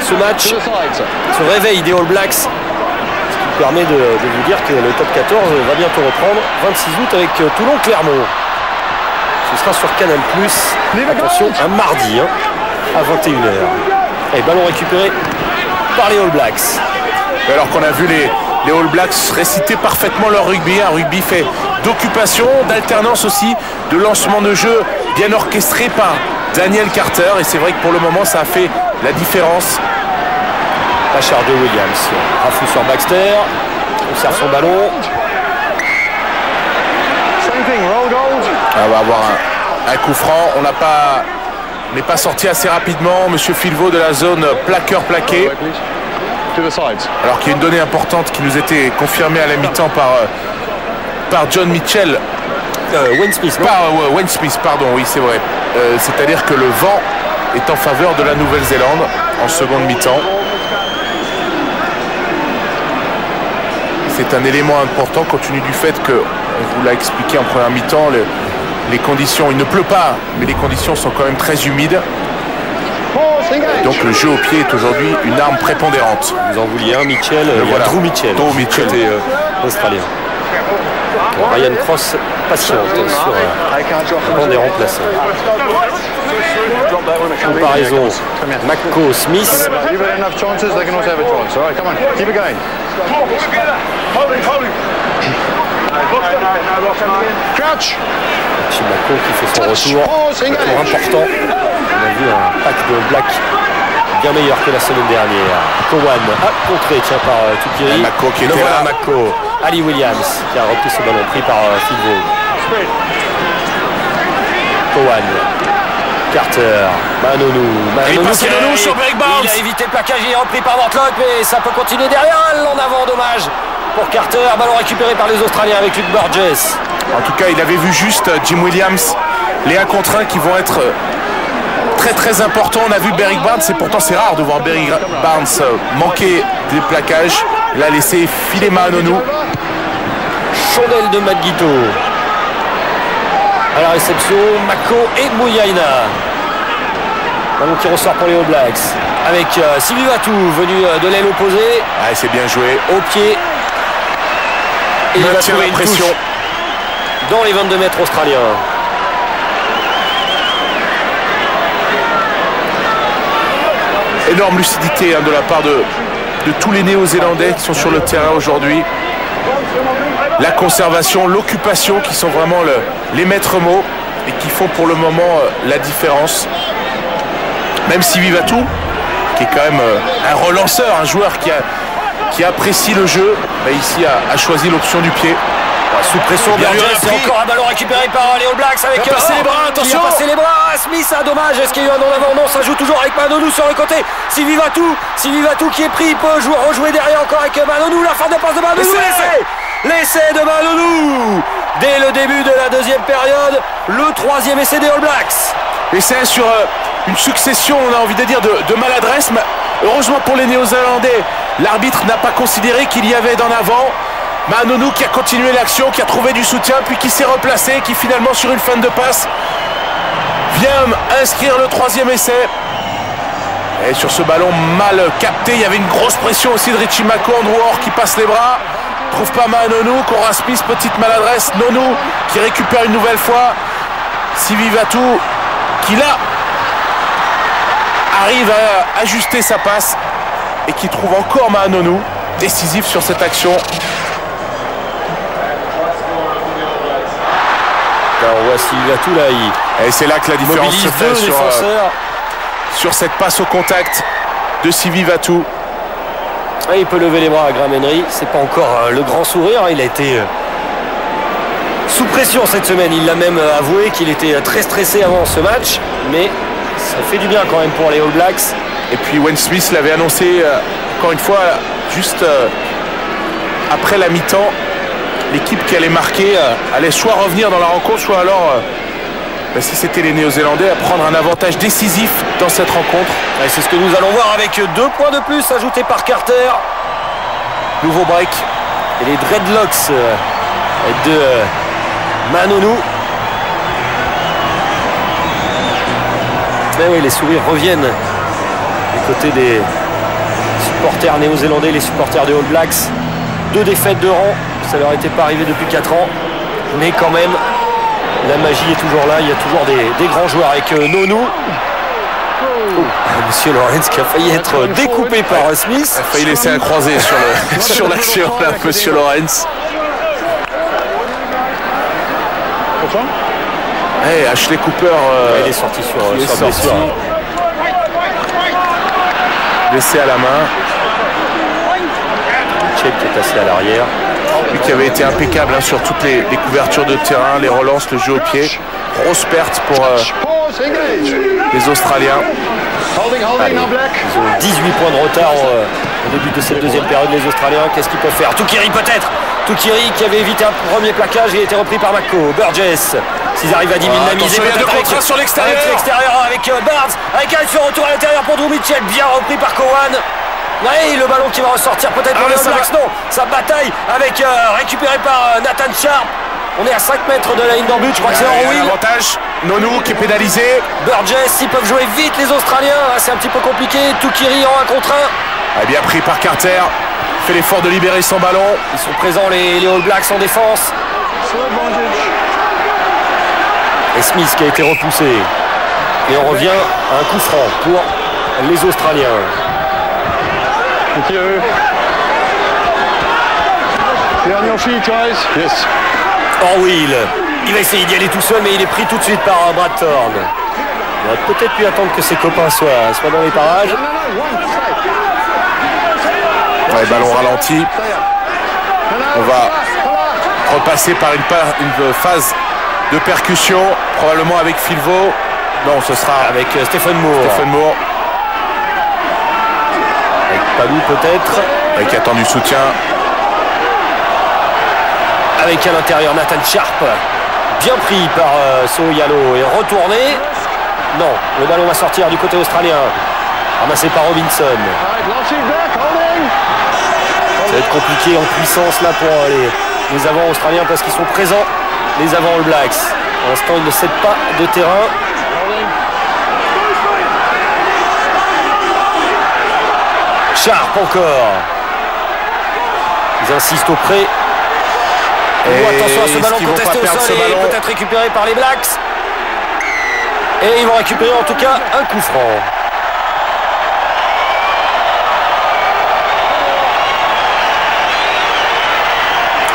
ce match, ce réveil des All Blacks, ce qui permet de vous dire que le top 14 va bientôt reprendre 26 août avec Toulon-Clermont. Ce sera sur Canal+, attention, un mardi à 21h. Et ballon récupéré par les All Blacks. Alors qu'on a vu les All Blacks réciter parfaitement leur rugby, un rugby fait d'occupation, d'alternance aussi, de lancement de jeu bien orchestré par Daniel Carter. Et c'est vrai que pour le moment, ça a fait la différence. Bachar de Williams, rafle sur Baxter, on serre son ballon. On va avoir un coup franc. On n'est pas sorti assez rapidement. Monsieur Filvo de la zone plaqueur-plaqué. Alors qu'il y a une donnée importante qui nous était confirmée à la mi-temps par John Mitchell. Wayne Smith. Wayne Smith, pardon, oui, c'est vrai. C'est-à-dire que le vent est en faveur de la Nouvelle-Zélande en seconde mi-temps. C'est un élément important compte tenu du fait que, on vous l'a expliqué en première mi-temps, les conditions, il ne pleut pas, mais les conditions sont quand même très humides. Et donc le jeu au pied est aujourd'hui une arme prépondérante. Vous en vouliez un, Mitchell, voilà. Drew Mitchell. Drew Mitchell. Côté australien. Ryan Cross patiente sur le banc des remplaçants. Comparaison Macco-Smith. Chimaco qui fait son retour important. On a vu un pack de Black bien meilleur que la semaine dernière. Cowan a contré par Tukiri. Macco qui était là. Macco. Ali Williams qui a repris ce ballon pris par Filvo. Cowan. Carter. Manonou sur Greg Barnes. Il a évité le plaquage, il est repris par Mortlock, mais ça peut continuer derrière. En avant, dommage pour Carter. Ballon récupéré par les Australiens avec Luke Burgess. En tout cas, il avait vu juste Jim Williams. Les 1 contre 1 qui vont être très très importants. On a vu Berrick Barnes, et pourtant c'est rare de voir Berrick Barnes manquer des plaquages. Il a laissé filer Manonou. Chandelle de Madguito. À la réception, Mako et Mouyaina. Ballon qui ressort pour les All Blacks. Avec Sylvie Vatou venu de l'aile opposée. Ah, c'est bien joué. Au pied. Et il va trouver une pression touche dans les 22 mètres australiens. Énorme lucidité de la part de tous les Néo-Zélandais qui sont sur le terrain aujourd'hui. La conservation, l'occupation qui sont vraiment les maîtres mots et qui font pour le moment la différence. Même si Vivatou, qui est quand même un relanceur, un joueur qui apprécie le jeu, ici a choisi l'option du pied. Sous pression, c'est encore un ballon récupéré par les All Blacks avec passer les bras, attention. Il a passé les bras, Smith, dommage. Est-ce qu'il y a eu un en avant? Non, ça joue toujours avec Manonou sur le côté. Sylvie Vatou qui est pris, il peut rejouer derrière encore avec Manonou. La fin de passe de Manonou, l'essai de Manonou. Dès le début de la deuxième période, le 3e essai des All Blacks. Essai sur une succession, on a envie de dire, de maladresse. Mais heureusement pour les Néo-Zélandais, l'arbitre n'a pas considéré qu'il y avait d'en avant. Mahanonou qui a continué l'action, qui a trouvé du soutien, puis qui s'est replacé, qui finalement sur une fin de passe vient inscrire le 3e essai. Et sur ce ballon mal capté, il y avait une grosse pression aussi de Richie Mako. Andrew Orr qui passe les bras, trouve pas Mahanonou. Cora Smith, petite maladresse. Nonou qui récupère une nouvelle fois. Sivivatu qui là arrive à ajuster sa passe et qui trouve encore Mahanonou décisif sur cette action. Là, on voit Sivivatu là, et c'est là que la différence se fait sur cette passe au contact de Sivivatu. Il peut lever les bras à Graham Henry. C'est pas encore le grand sourire. Il a été sous pression cette semaine. Il l'a même avoué qu'il était très stressé avant ce match. Mais ça fait du bien quand même pour les All Blacks. Et puis Wayne Smith l'avait annoncé encore une fois juste après la mi-temps. L'équipe qui allait marquer allait soit revenir dans la rencontre, soit alors, si c'était les Néo-Zélandais, à prendre un avantage décisif dans cette rencontre. Et c'est ce que nous allons voir avec 2 points de plus ajoutés par Carter. Nouveau break. Et les dreadlocks de Mahanonou. Mais oui, les sourires reviennent du côté des supporters néo-zélandais, les supporters des All Blacks. 2 défaites de rang. Ça leur était pas arrivé depuis 4 ans, mais quand même la magie est toujours là. Il y a toujours des grands joueurs avec Nonou. Monsieur Lawrence qui a failli être découpé par Smith. Il a failli laisser un croisé sur l'action là, Monsieur Lawrence. Hey, Ashley Cooper il est sorti sur blessure. Blessé à la main. Mitchell qui est assis à l'arrière. Lui qui avait été impeccable sur toutes les couvertures de terrain, les relances, le jeu au pied. Grosse perte pour les Australiens. Allez, ils ont 18 points de retard au début de cette deuxième période, les Australiens. Qu'est-ce qu'ils peuvent faire? Tukiri peut-être. Tukiri qui avait évité un premier plaquage et a été repris par Mako. Burgess, s'ils arrivent à dynamiser. Il y a 2 contrats sur l'extérieur. Avec Barnes, avec un retour à l'intérieur pour Drew Mitchell, bien repris par Cowan. Oui, le ballon qui va ressortir peut-être pour les All Blacks. Non, sa bataille avec récupéré par Nathan Sharp. On est à 5 mètres de la ligne d'en but, je crois que c'est en wheel. Avantage, Nonou qui est pénalisé. Burgess, ils peuvent jouer vite les Australiens, c'est un petit peu compliqué. Tukiri en 1 contre 1. Bien pris par Carter, fait l'effort de libérer son ballon. Ils sont présents les All Blacks en défense. Et Smith qui a été repoussé. Et on revient à un coup franc pour les Australiens. En wheel, il va essayer d'y aller tout seul, mais il est pris tout de suite par Brad Thorne. Il aurait peut-être pu attendre que ses copains soient dans les parages. Ballon ralenti. On va repasser par une phase de percussion, probablement avec Filvo. Non, ce sera avec Stephen Moore. Avec Palou peut-être. Qui attend du soutien. Avec à l'intérieur Nathan Sharp. Bien pris par So'oialo et retourné. Non, le ballon va sortir du côté australien. Ramassé par Robinson. Ça va être compliqué en puissance là pour les avants australiens parce qu'ils sont présents, les avants All Blacks. Pour l'instant, ils ne cèdent pas de terrain. Sharp encore. Ils insistent auprès. Attention à ce ballon contesté au sol et peut-être récupéré par les Blacks. Et ils vont récupérer en tout cas un coup franc.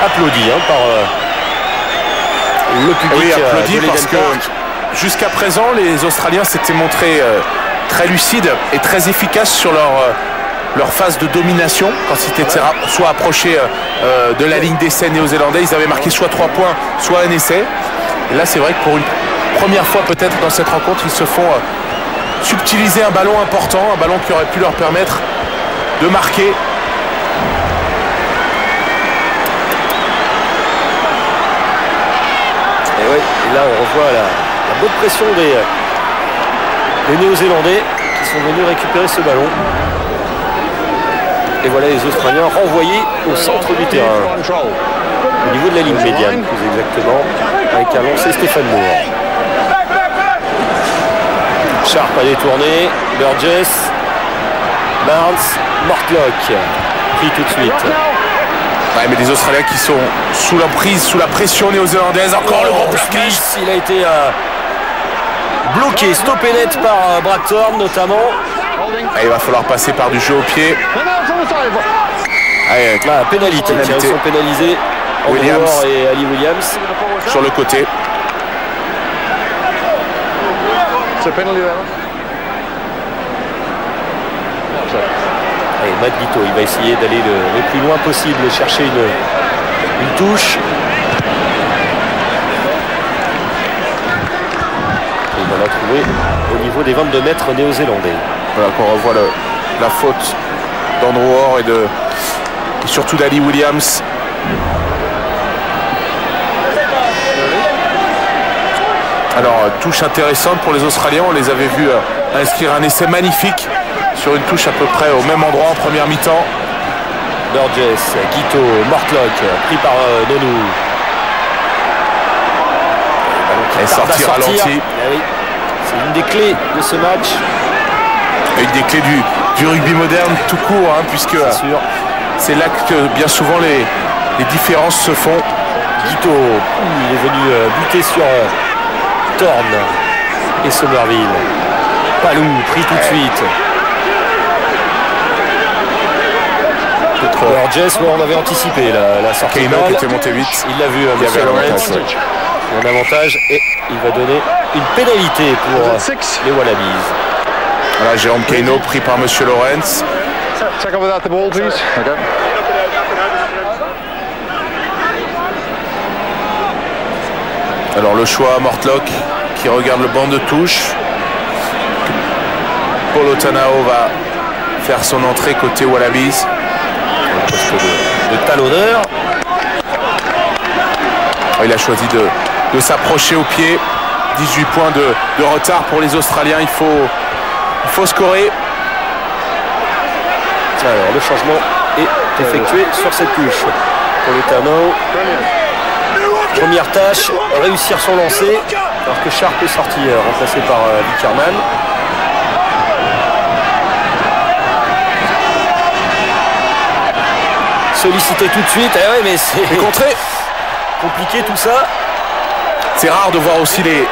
Applaudi par le public. Oui, applaudi parce que jusqu'à présent, les Australiens s'étaient montrés très lucides et très efficaces sur leur phase de domination quand ils étaient soit approchés de la ligne d'essai néo-zélandais. Ils avaient marqué soit 3 points, soit un essai. Et là, c'est vrai que pour une première fois peut-être dans cette rencontre, ils se font subtiliser un ballon important, un ballon qui aurait pu leur permettre de marquer. Et oui, et là on revoit la bonne pression des Néo-Zélandais qui sont venus récupérer ce ballon. Et voilà les Australiens renvoyés au centre du terrain. Au niveau de la ligne médiane, plus exactement, avec un lancé Stéphane Moore. Sharp a détourné, Burgess, Barnes, Mortlock, pris tout de suite. Ouais, mais des Australiens qui sont sous la prise, sous la pression néo-zélandaise. Encore le bon plaquage. Il a été bloqué, stoppé net par Bractorn notamment. Il va falloir passer par du jeu au pied. Allez, pénalité. Ils sont pénalisés. Williams et Ali Williams sur le côté. Allez, Matt Guito, il va essayer d'aller le plus loin possible, chercher une touche. Et il va la trouver au niveau des 22 mètres néo-zélandais. Voilà qu'on revoit la faute d'Andrew Orr et surtout d'Ali Williams. Alors, touche intéressante pour les Australiens. On les avait vus inscrire un essai magnifique sur une touche à peu près au même endroit en première mi-temps. Burgess, Guito, Mortlock, pris par Nonou. Et sorti ralenti. Oui. C'est une des clés de ce match. Une des clés du rugby moderne tout court, hein, puisque c'est là que bien souvent les différences se font. Guito, il est venu buter sur Thorne et Somerville. Palou, pris tout de suite. Burgess, on avait anticipé la sortie. Keino qui était monté vite. Il l'a vu, M. Lawrence. Un avantage et il va donner une pénalité pour les Wallabies. Voilà, Jérôme Keino pris par M. Lawrence. Check over that the ball, please. Okay. Alors le choix, Mortlock qui regarde le banc de touche. Paul Otanao va faire son entrée côté Wallabies. Au poste de talonneur. Il a choisi de s'approcher au pied. 18 points de retard pour les Australiens. Il faut scorer. Alors le changement est effectué sur cette touche. Paul Otanao. Première tâche, réussir son lancer, alors que Sharp est sorti, remplacé par Vickerman. Sollicité tout de suite, ouais, mais c'est contré. Compliqué tout ça. C'est rare de voir aussi les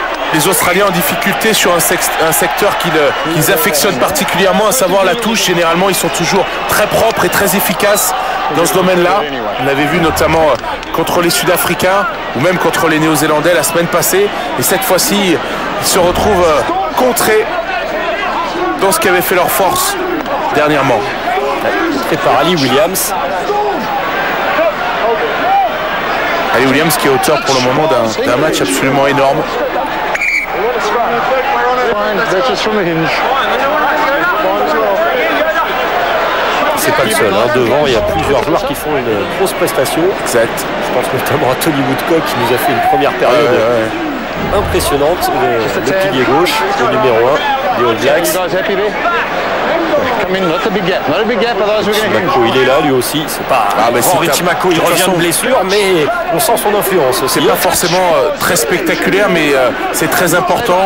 Australiens en difficulté sur un secteur qu'ils affectionnent particulièrement, à savoir la touche. Généralement, ils sont toujours très propres et très efficaces dans ce domaine-là. On l'avait vu notamment contre les Sud-Africains ou même contre les Néo-Zélandais la semaine passée. Et cette fois-ci, ils se retrouvent contrés dans ce qui avait fait leur force dernièrement. Et par Ali Williams. Ali Williams qui est auteur pour le moment d'un match absolument énorme. C'est pas le seul, hein. Devant il y a plusieurs joueurs qui font une grosse prestation. Exact. Je pense notamment à Tony Woodcock qui nous a fait une première période impressionnante. Le pilier gauche, le numéro 1 des All Blacks. Richie-Mako, il est là lui aussi. C'est pas Richie-Mako, il revient de blessure, mais on sent son influence aussi. C'est pas forcément très spectaculaire, mais c'est très important.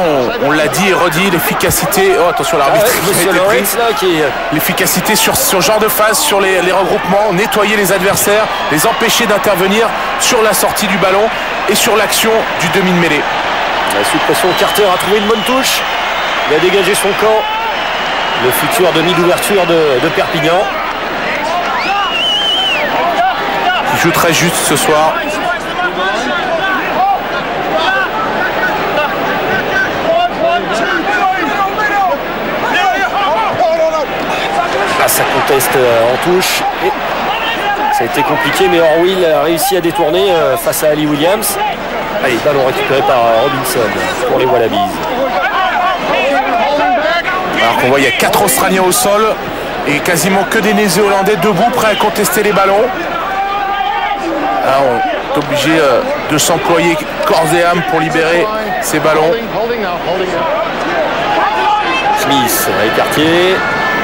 On l'a dit et redit, l'efficacité. Oh, attention, l'arbitre l'efficacité sur ce genre de phase, sur les regroupements, nettoyer les adversaires, les empêcher d'intervenir sur la sortie du ballon et sur l'action du demi de mêlée. Sous pression, Carter a trouvé une bonne touche. Il a dégagé son camp. Le futur demi d'ouverture de Perpignan. Il joue très juste ce soir. Ah, ça conteste en touche. Et ça a été compliqué, mais Orwell a réussi à détourner face à Ali Williams. Allez, ballon récupéré par Robinson pour les Wallabies. Alors qu'on voit, il y a 4 Australiens au sol et quasiment que des Néo-Zélandais debout, prêts à contester les ballons. Là, on est obligé de s'employer corps et âme pour libérer ces ballons. Smith, écarté.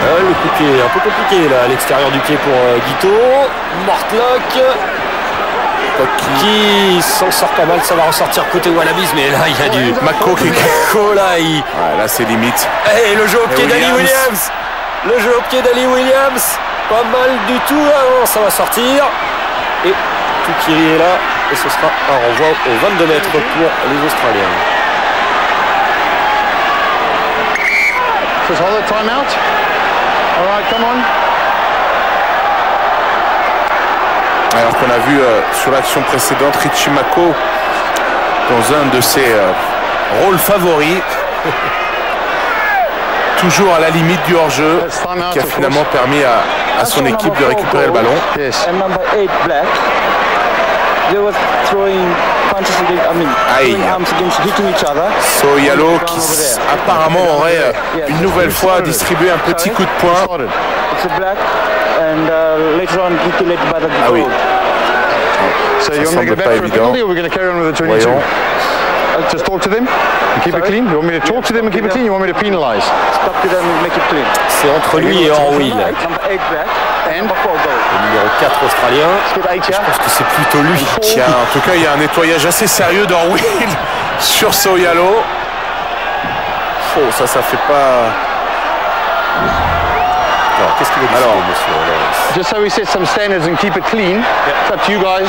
Le coup de pied un peu compliqué là à l'extérieur du pied pour Guito. Mortlock qui s'en sort pas mal, ça va ressortir côté Wallabies, mais là il y a du Mako qui là, là c'est limite. Et le jeu au pied d'Ali Williams. Le jeu au pied d'Ali Williams. Pas mal du tout. Ah non, ça va sortir. Et Tukiri est là. Et ce sera un renvoi aux 22 mètres pour les Australiens. Just hold the time out. All right, come on. Alors qu'on a vu sur l'action précédente Richie Mako dans un de ses rôles favoris, toujours à la limite du hors-jeu, qui a finalement permis à son équipe de récupérer le ballon. Yes. And number 8 black, they were throwing punches against, throwing arms against hitting each other. Soyalo qui apparemment aurait une nouvelle fois distribué un petit coup de poing. It's a black, and later on titulated by the Ah oui. So you want me to get back for a penalty, or we're going to carry on with the 22? Voyons. Just talk to them and keep it clean. You want me to talk to them and keep it clean? You want me to penalise? Stop to them and make it clean. C'est entre lui et Orwell. Number 8 black, And number 4 goal. Le numéro 4 australien. let's get 8 Je here. pense que c'est plutôt lui. Tiens, en tout cas, il y a un nettoyage assez sérieux d'Orwell sur Soyalo. Oh, ça fait pas... Alors, qu'est-ce qu'il veut dire, monsieur Lawrence? Just so we set some standards and keep it clean, it's up to you guys.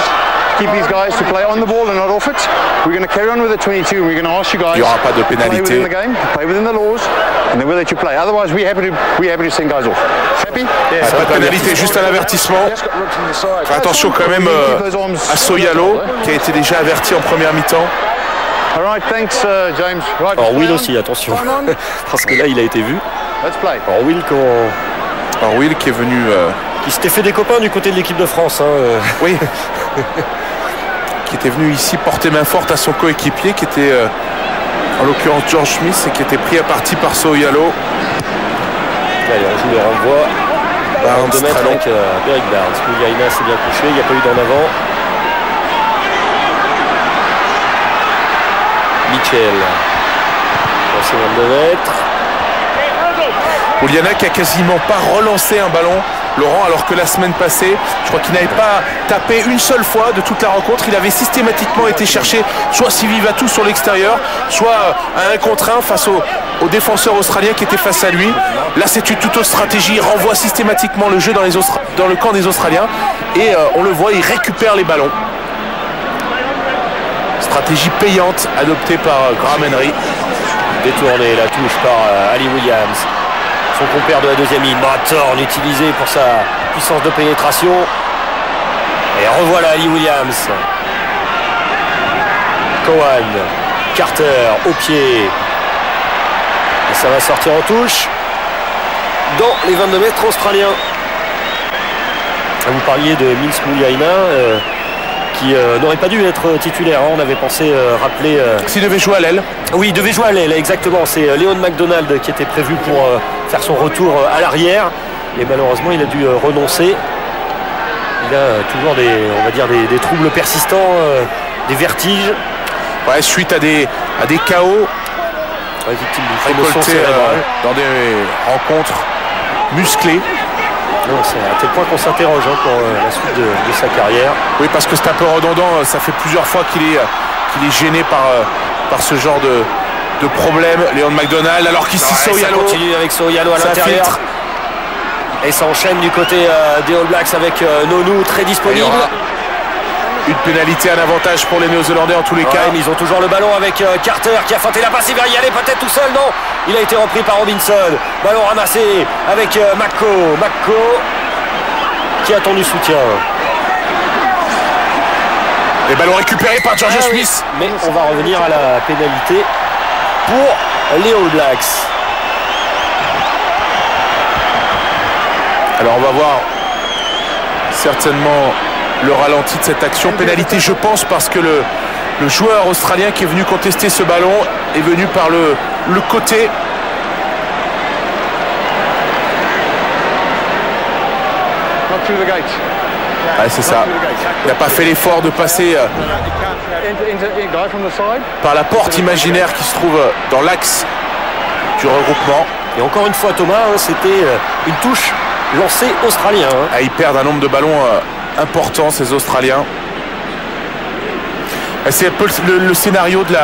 Keep these guys to play on the ball and not off it. We're going to carry on with the 22 and we're going to ask you guys Il n'y aura pas de to play pénalité. within the game, play within the laws, and then we'll let you play. Otherwise, we're happy to send guys off. Happy? Pas de pénalité, juste un avertissement. Faire attention quand même à Soyalo, qui a été déjà averti en première mi-temps. All right, thanks, James. Right, Orwell aussi, attention. Parce que là, il a été vu. let's play. Orwell Orwell qui est venu... qui s'était fait des copains du côté de l'équipe de France. Oui. Qui était venu ici porter main forte à son coéquipier, qui était en l'occurrence George Smith, et qui était pris à partie par Soyalo. Allez, on joue les renvois. Barnes, 2 mètres très long. avec Derek Barnes. Mouliaina s'est bien couché, il n'y a pas eu d'en avant. Mitchell. Lancé 22 mètres. Mouliaina qui a quasiment pas relancé un ballon, Laurent, alors que la semaine passée, je crois qu'il n'avait pas tapé une seule fois de toute la rencontre. Il avait systématiquement été chercher soit Sivivatu sur l'extérieur, soit à 1 contre 1 face aux défenseurs australiens qui étaient face à lui. Là, c'est une toute autre stratégie. Il renvoie systématiquement le jeu dans le camp des Australiens et on le voit, il récupère les ballons. Stratégie payante adoptée par Graham Henry. Détourné, la touche par Ali Williams. Son compère de la deuxième ligne, Thorne utilisé pour sa puissance de pénétration. Et revoilà Ali Williams. Cowan, Carter au pied. Et ça va sortir en touche dans les 22 mètres australiens. Vous parliez de Mills Mouliaina qui n'aurait pas dû être titulaire. On avait pensé rappeler... S'il devait jouer à l'aile. Oui, il devait jouer à l'aile, exactement. C'est Léon McDonald qui était prévu pour faire son retour à l'arrière. Et malheureusement, il a dû renoncer. Il a toujours des troubles persistants, des vertiges. Ouais, suite à des KO Victime d'une commotion récoltés cérébrale. dans des rencontres musclées. Non, c'est à tel point qu'on s'interroge pour la suite de sa carrière. Oui, parce que c'est un peu redondant. Ça fait plusieurs fois qu'il est gêné par ce genre de problème. Léon McDonald, alors qu'ici Soyalo. Ça continue avec Soyalo à Ça l'intérieur. filtre. Et ça enchaîne du côté des All Blacks avec Nonu très Et il y disponible. aura une pénalité, un avantage pour les Néo-Zélandais en tous les cas. Ouais, mais ils ont toujours le ballon avec Carter qui a feinté la passe. Il va y aller peut-être tout seul. Non, il a été repris par Robinson. Ballon ramassé avec Mako. Mako qui attend du soutien. Les ballons récupérés par George Smith. Mais on va revenir à la pénalité pour les All Blacks. Alors on va voir certainement le ralenti de cette action. Pénalité, je pense, parce que le joueur australien qui est venu contester ce ballon est venu par le côté. Not through the gate. Ouais, c'est ça. Il n'a pas fait l'effort de passer Guy from the side. par la porte imaginaire qui se trouve dans l'axe du regroupement. Et encore une fois Thomas, hein, c'était une touche lancée australien. Hein. Ah, ils perdent un nombre de ballons important ces Australiens. C'est un peu le scénario de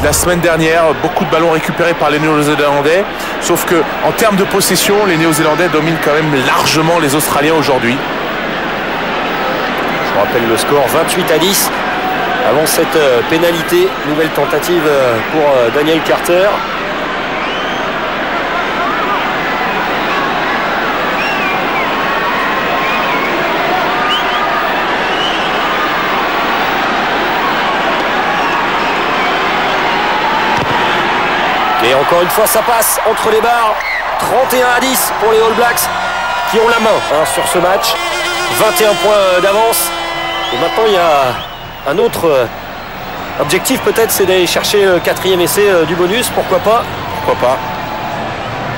la semaine dernière, beaucoup de ballons récupérés par les Néo-Zélandais, sauf que en termes de possession, les Néo-Zélandais dominent quand même largement les Australiens aujourd'hui. Je rappelle le score 28-10 avant cette pénalité, nouvelle tentative pour Daniel Carter. Et encore une fois, ça passe entre les barres. 31-10 pour les All Blacks qui ont la main hein, sur ce match. 21 points d'avance. Et maintenant, il y a un autre objectif peut-être, c'est d'aller chercher le 4e essai du bonus. Pourquoi pas? Pourquoi pas?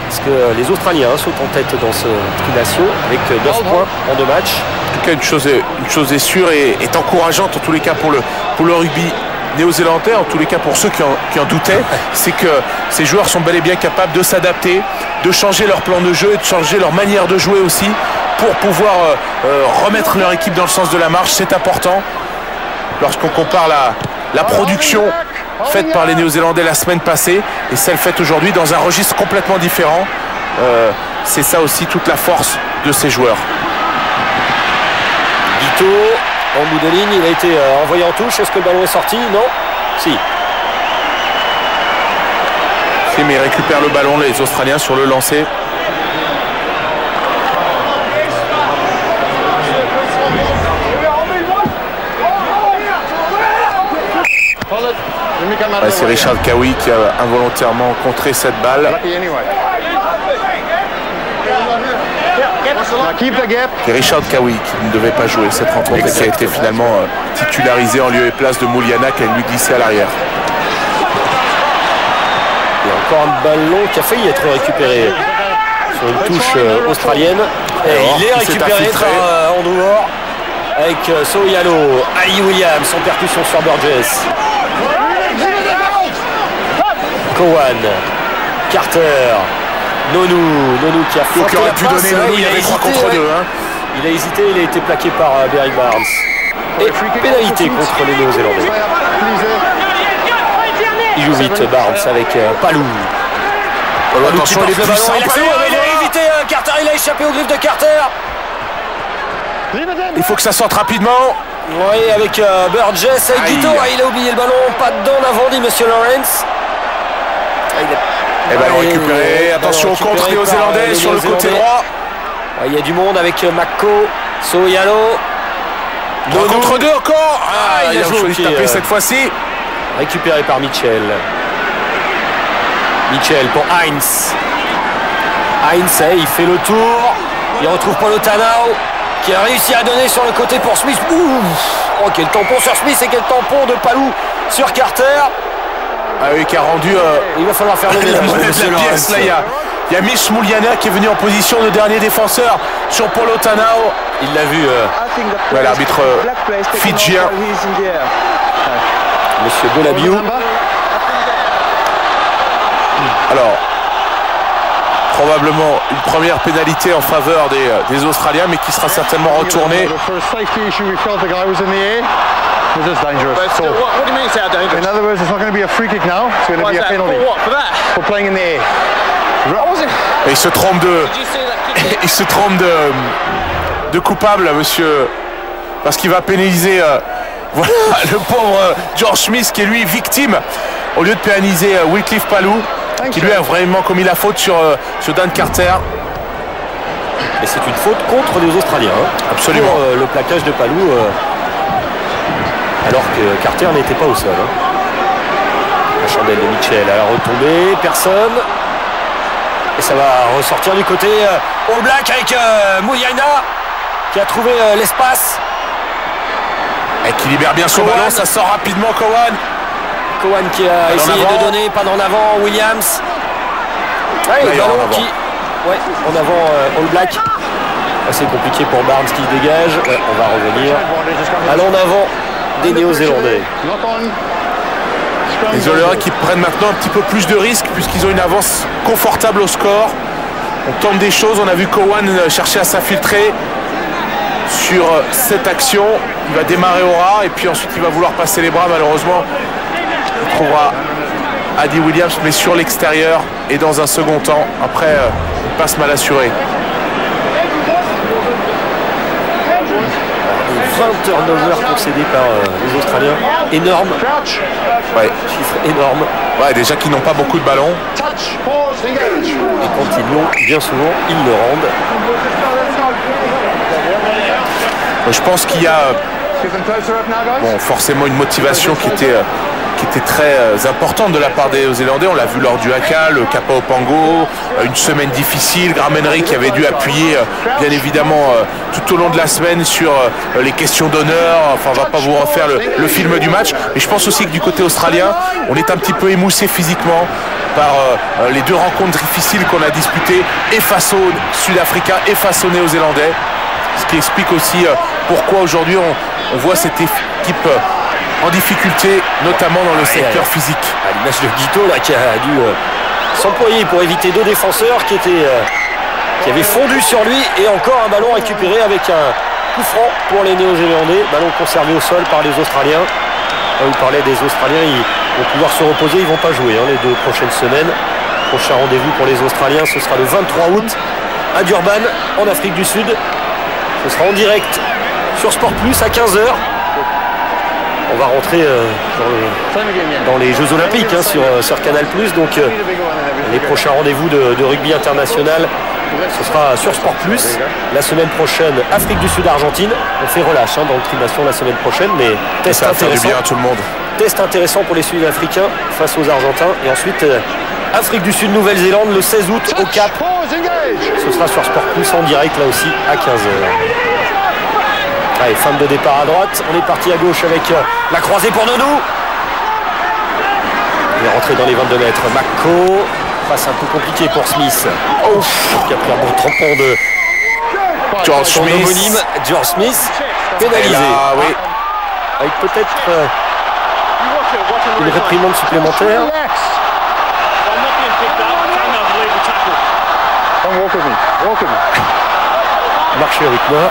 Parce que les Australiens sont en tête dans ce trination avec 9 points en 2 matchs. En tout cas, une chose est sûre et est encourageante en tous les cas pour le rugby néo-zélandais, en tous les cas pour ceux qui en doutaient, c'est que ces joueurs sont bel et bien capables de s'adapter, de changer leur plan de jeu et de changer leur manière de jouer aussi pour pouvoir remettre leur équipe dans le sens de la marche. C'est important lorsqu'on compare la production faite par les Néo-Zélandais la semaine passée et celle faite aujourd'hui dans un registre complètement différent. C'est ça aussi toute la force de ces joueurs. Guito en bout de ligne, il a été envoyé en touche. Est-ce que le ballon est sorti? Non. Si. Si, mais ils récupèrent le ballon, les Australiens, sur le lancer. Ouais, c'est Richard Cowie qui a involontairement contré cette balle. C'est Richard Cowie qui ne devait pas jouer cette rencontre et qui a été finalement titularisé en lieu et place de Mouliana qui a lui glissé à l'arrière. Il y a encore un ballon qui a failli être récupéré sur une touche australienne. Et alors, il est récupéré par Andrew Orr avec So'oialo, Ali Williams en percussion sur Burgess. Cowan, Carter, Nonou qui a fauté la passe. Il y avait 3 contre 2. Hein. Il a hésité, il a été plaqué par Barry Barnes. Et pénalité contre les Néo-Zélandais. Il joue vite Barnes avec Palou. Attention, il est puissant. Il a évité Carter, il a échappé aux griffes de Carter. Il faut que ça sorte rapidement. Oui, avec Burgess, avec Guito. Il a oublié le ballon, pas dedans en avant, dit Monsieur Lawrence. Et ballon récupéré. Attention au contre néo-zélandais sur le côté droit. Il y a du monde avec Mako, So'oialo. 3 contre 2 encore. Il a choisi de taper cette fois-ci. Récupéré par Mitchell. Mitchell pour Heinz. Heinz, il fait le tour. Il retrouve Polotano qui a réussi à donner sur le côté pour Smith. Oh, quel tampon sur Smith et quel tampon de Palou sur Carter. Ah oui, qui a rendu il va falloir faire le la monnaie de la pièce. Là, il y a Mitch Mouliana qui est venu en position de dernier défenseur sur Polotano. Il l'a vu. L'arbitre fidjien. Monsieur Delabiou. Alors, probablement une première pénalité en faveur des Australiens, mais qui sera certainement retournée. This is dangerous. What do you mean it's how dangerous? In other words, it's not going to be a free kick now. It's going to be a penalty. For what? For that? For playing in the air. Et il se trompe de coupable, monsieur, parce qu'il va pénaliser voilà, le pauvre George Smith qui est lui victime, au lieu de pénaliser Wycliffe Palou, qui lui a vraiment commis la faute sur Dan Carter. Et c'est une faute contre les Australiens. Absolument. Pour le plaquage de Palou. Alors que Carter n'était pas au sol. La chandelle de Mitchell à la retombée, personne. Et ça va ressortir du côté All Black avec Mouliana qui a trouvé l'espace. Et qui libère bien son ballon, ça sort rapidement Cowan qui a essayé de donner, pas en avant, Williams. Le ballon qui... Ouais, en avant All Black. Assez compliqué pour Barnes qui se dégage. Ouais, on va revenir à l'en avant des Néo-Zélandais. Les All Blacks qui prennent maintenant un petit peu plus de risques puisqu'ils ont une avance confortable au score. On tente des choses, on a vu Cowan chercher à s'infiltrer sur cette action. Il va démarrer au ras et puis ensuite il va vouloir passer les bras. Malheureusement, il trouvera Adi Williams, mais sur l'extérieur et dans un second temps. Après, une passe mal assurée. 20 turnovers concédés par les Australiens. Énorme. Ouais. Chiffre énorme. Ouais, déjà qu'ils n'ont pas beaucoup de ballons. Et quand ils l'ont, bien souvent, ils le rendent. Je pense qu'il y a forcément une motivation qui était très importante de la part des Néo-Zélandais. On l'a vu lors du Haka, le Kappa Opango, une semaine difficile. Graham Henry qui avait dû appuyer bien évidemment tout au long de la semaine sur les questions d'honneur. Enfin, on va pas vous refaire le film du match. Mais je pense aussi que du côté australien, on est un petit peu émoussé physiquement par les deux rencontres difficiles qu'on a disputées et face aux Sud-Africains et face aux Néo-Zélandais. Ce qui explique aussi pourquoi aujourd'hui on voit cette équipe en difficulté, notamment dans le secteur physique. À l'image de Guito là, qui a dû s'employer pour éviter deux défenseurs qui avaient fondu sur lui, et encore un ballon récupéré avec un coup franc pour les Néo-Zélandais. Ballon conservé au sol par les Australiens. On parlait des Australiens, ils vont pouvoir se reposer, ils ne vont pas jouer les 2 prochaines semaines. Prochain rendez-vous pour les Australiens, ce sera le 23 août à Durban, en Afrique du Sud. Ce sera en direct sur Sport Plus à 15h. On va rentrer dans les Jeux Olympiques sur Canal+. Donc les prochains rendez-vous de rugby international, ce sera sur Sport Plus. La semaine prochaine, Afrique du Sud-Argentine. On fait relâche dans le Tri-Nation la semaine prochaine, mais test ça va faire du intéressant. bien à tout le monde. Test intéressant pour les Sud-Africains face aux Argentins. Et ensuite, Afrique du Sud, Nouvelle-Zélande, le 16 août au Cap. Ce sera sur Sport Plus en direct, là aussi, à 15h. Allez, fin de départ à droite. On est parti à gauche avec la croisée pour Nonou. Il est rentré dans les 22 mètres. Mako. Passe un peu compliqué pour Smith. Qui a pris un bon tampon de George son Smith. homonyme, George Smith. Pénalisé. Là, oui. Avec peut-être une réprimande supplémentaire. Marchez avec moi.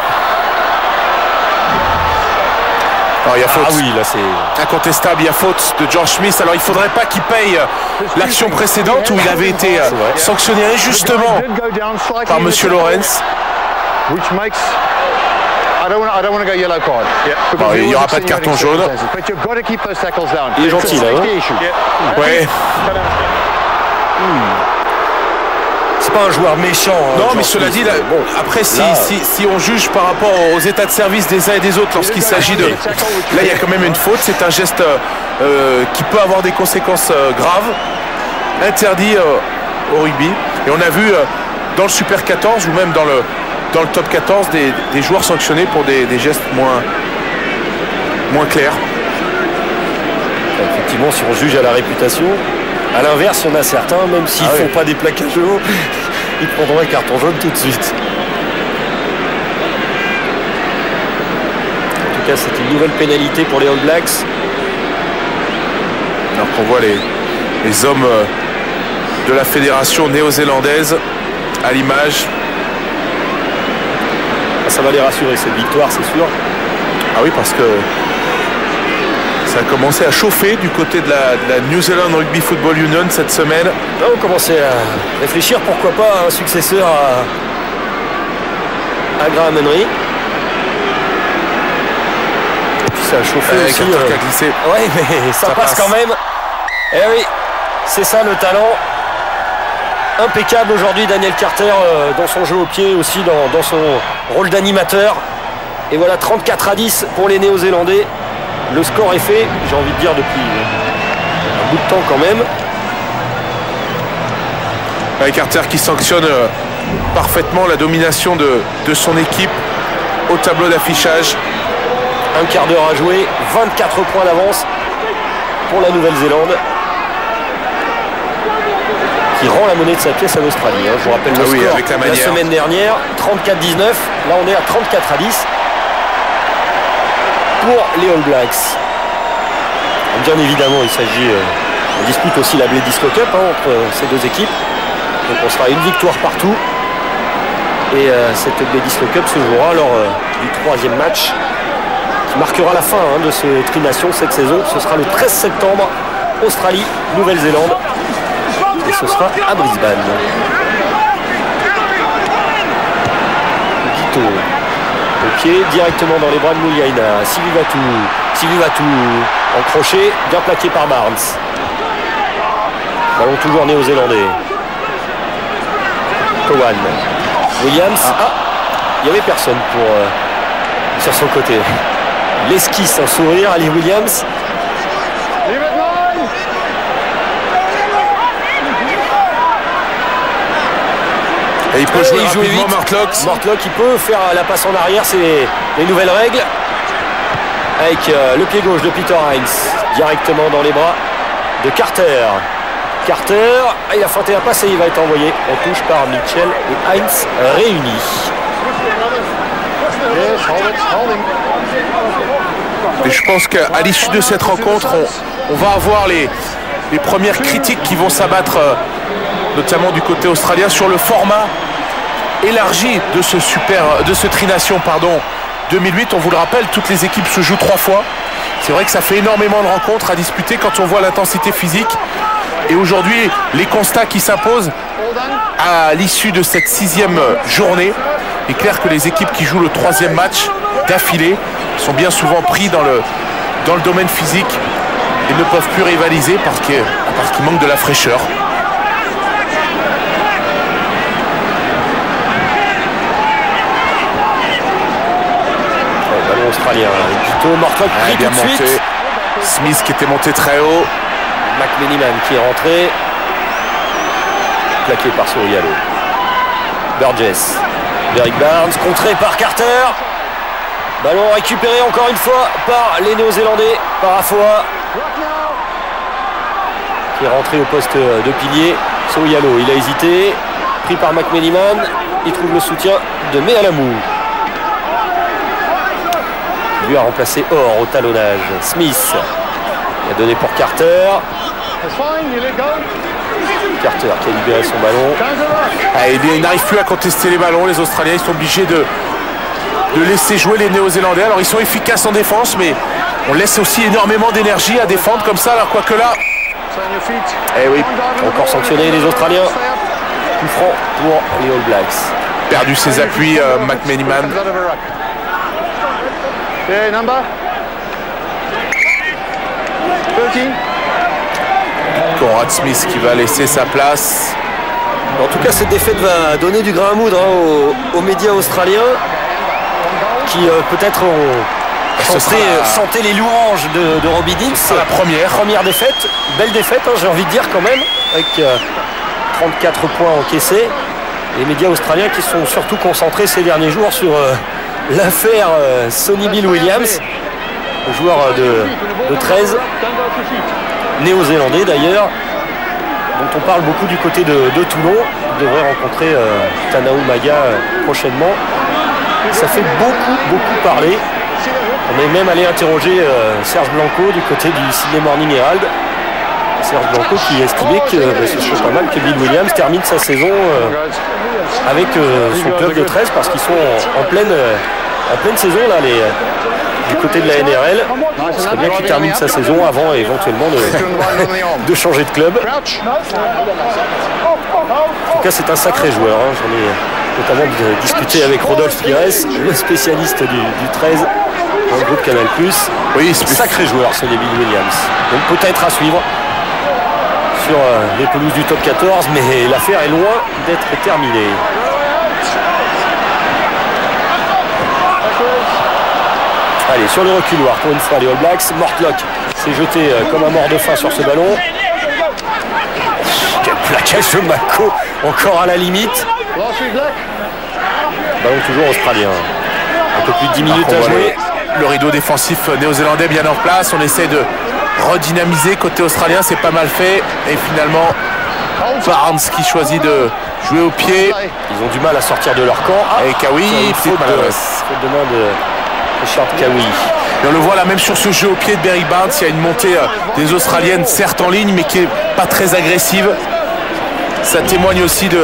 Alors, il y a faute. Ah oui, là c'est Incontestable, il y a faute de George Smith. Alors il ne faudrait pas qu'il paye l'action précédente où il avait été sanctionné injustement par Monsieur Lawrence. Bon, il n'y aura pas de carton jaune. Il est gentil là. Ouais. C'est pas un joueur méchant. Non, mais cela dit, là, après, si on juge par rapport aux états de service des uns et des autres lorsqu'il s'agit de... Là, il y a quand même une faute. C'est un geste qui peut avoir des conséquences graves. Interdit au rugby. Et on a vu dans le Super 14 ou même dans le top 14 des joueurs sanctionnés pour des gestes moins clairs. Effectivement, si on juge à la réputation, à l'inverse, il y en a certains, même s'ils ne font pas des plaquages hauts, ils prendront un carton jaune tout de suite. En tout cas, c'est une nouvelle pénalité pour les All Blacks. Alors qu'on voit les hommes de la fédération néo-zélandaise à l'image. Ça va les rassurer, cette victoire, c'est sûr. Ah oui, parce que ça a commencé à chauffer du côté de la New Zealand Rugby Football Union cette semaine. Là, on commençait à réfléchir, pourquoi pas un successeur à Graham Henry. Et puis ça a chauffé aussi. Qui a glissé. Ouais, mais ça passe quand même. Eh oui, c'est ça le talent. Impeccable aujourd'hui Daniel Carter dans son jeu au pied, aussi dans son rôle d'animateur. Et voilà, 34-10 pour les Néo-Zélandais. Le score est fait, j'ai envie de dire, depuis un bout de temps quand même. Carter qui sanctionne parfaitement la domination de son équipe au tableau d'affichage. Un quart d'heure à jouer, 24 points d'avance pour la Nouvelle-Zélande, qui rend la monnaie de sa pièce à l'Australie. Je vous rappelle le score avec la semaine dernière, 34-19. Là, on est à 34-10 pour les All Blacks. Bien évidemment, il s'agit, on dispute aussi la Bledisloe Cup entre ces deux équipes. Donc on sera une victoire partout. Et cette Bledisloe Cup se jouera lors du 3e match qui marquera la fin de ce Tri-Nation cette saison. Ce sera le 13 septembre, Australie, Nouvelle-Zélande. Et ce sera à Brisbane. Guito, au pied, directement dans les bras de Mouliaina. Sylvie Vatou en crochet, bien plaqué par Barnes. Ballon toujours néo-zélandais. Cowan. Williams. Il n'y avait personne sur son côté. L'esquisse, un sourire, Ali Williams. Et il peut jouer vite. Mortlock, il peut faire la passe en arrière, c'est les nouvelles règles. Avec le pied gauche de Peter Heinz, directement dans les bras de Carter. Carter, il a feinté la passe et il va être envoyé en touche par Mitchell et Heinz réunis. Et je pense qu'à l'issue de cette rencontre, on va avoir les premières critiques qui vont s'abattre, notamment du côté australien, sur le format élargi de ce Tri-Nation 2008. On vous le rappelle, toutes les équipes se jouent 3 fois. C'est vrai que ça fait énormément de rencontres à disputer quand on voit l'intensité physique. Et aujourd'hui, les constats qui s'imposent à l'issue de cette 6e journée, il est clair que les équipes qui jouent le 3e match d'affilée sont bien souvent pris dans le domaine physique et ne peuvent plus rivaliser parce qu'il manque de la fraîcheur. Ballon australien, Guito, Mortlock pris tout de suite. Smith qui était monté très haut. McMeniman qui est rentré. Plaqué par Sorialo. Burgess. Derek Barnes, contré par Carter. Ballon récupéré encore une fois par les Néo-Zélandais, par Afoa. Qui est rentré au poste de pilier. Sorialo, il a hésité. Pris par McMeniman. Il trouve le soutien de Mealamou. Il lui a remplacé Orr au talonnage. Smith. Il a donné pour Carter. Carter qui a libéré son ballon. Ils n'arrivent plus à contester les ballons. Les Australiens, ils sont obligés de laisser jouer les Néo-Zélandais. Alors ils sont efficaces en défense, mais on laisse aussi énormément d'énergie à défendre comme ça. Alors quoique là, oui, encore sanctionné les Australiens. Coup franc pour les All Blacks. Perdu ses appuis, McMeniman. Conrad Smith qui va laisser sa place. En tout cas, cette défaite va donner du grain à moudre aux médias australiens qui peut-être ont chanté les louanges de Robbie Deans. C'est la première défaite, belle défaite, j'ai envie de dire quand même, avec 34 points encaissés. Les médias australiens qui sont surtout concentrés ces derniers jours sur l'affaire Sonny Bill Williams, le joueur de 13, néo-zélandais d'ailleurs, dont on parle beaucoup du côté de Toulon. Il devrait rencontrer Tanao Maga prochainement. Ça fait beaucoup parler. On est même allé interroger Serge Blanco du côté du Sydney Morning Herald. Serge Blanco qui estimait que ce serait pas mal que Bill Williams termine sa saison avec son club de 13, parce qu'ils sont en pleine saison là, du côté de la NRL. Ce serait bien qu'il termine sa saison avant éventuellement de changer de club. En tout cas, c'est un sacré joueur. J'en ai notamment discuté avec Rodolphe Pires, le spécialiste du 13 dans le groupe Canal+. Oui, sacré joueur, ce Bill Williams. Donc peut-être à suivre sur les pelouses du top 14, mais l'affaire est loin d'être terminée. Allez, sur le reculoir, pour une fois, les All Blacks. Mortlock s'est jeté comme un mort de faim sur ce ballon. Quel plaquage de Mako, encore à la limite. Ballon toujours australien. Un peu plus de 10 minutes à jouer. Le rideau défensif néo-zélandais bien en place. On essaie de redynamiser côté australien, c'est pas mal fait. Et finalement, Barnes qui choisit de jouer au pied. Ils ont du mal à sortir de leur camp. Et Kawi, faute de main de Richard Kawi. Et on le voit là même sur ce jeu au pied de Berry Barnes, il y a une montée des Australiennes certes en ligne mais qui n'est pas très agressive. Ça témoigne aussi du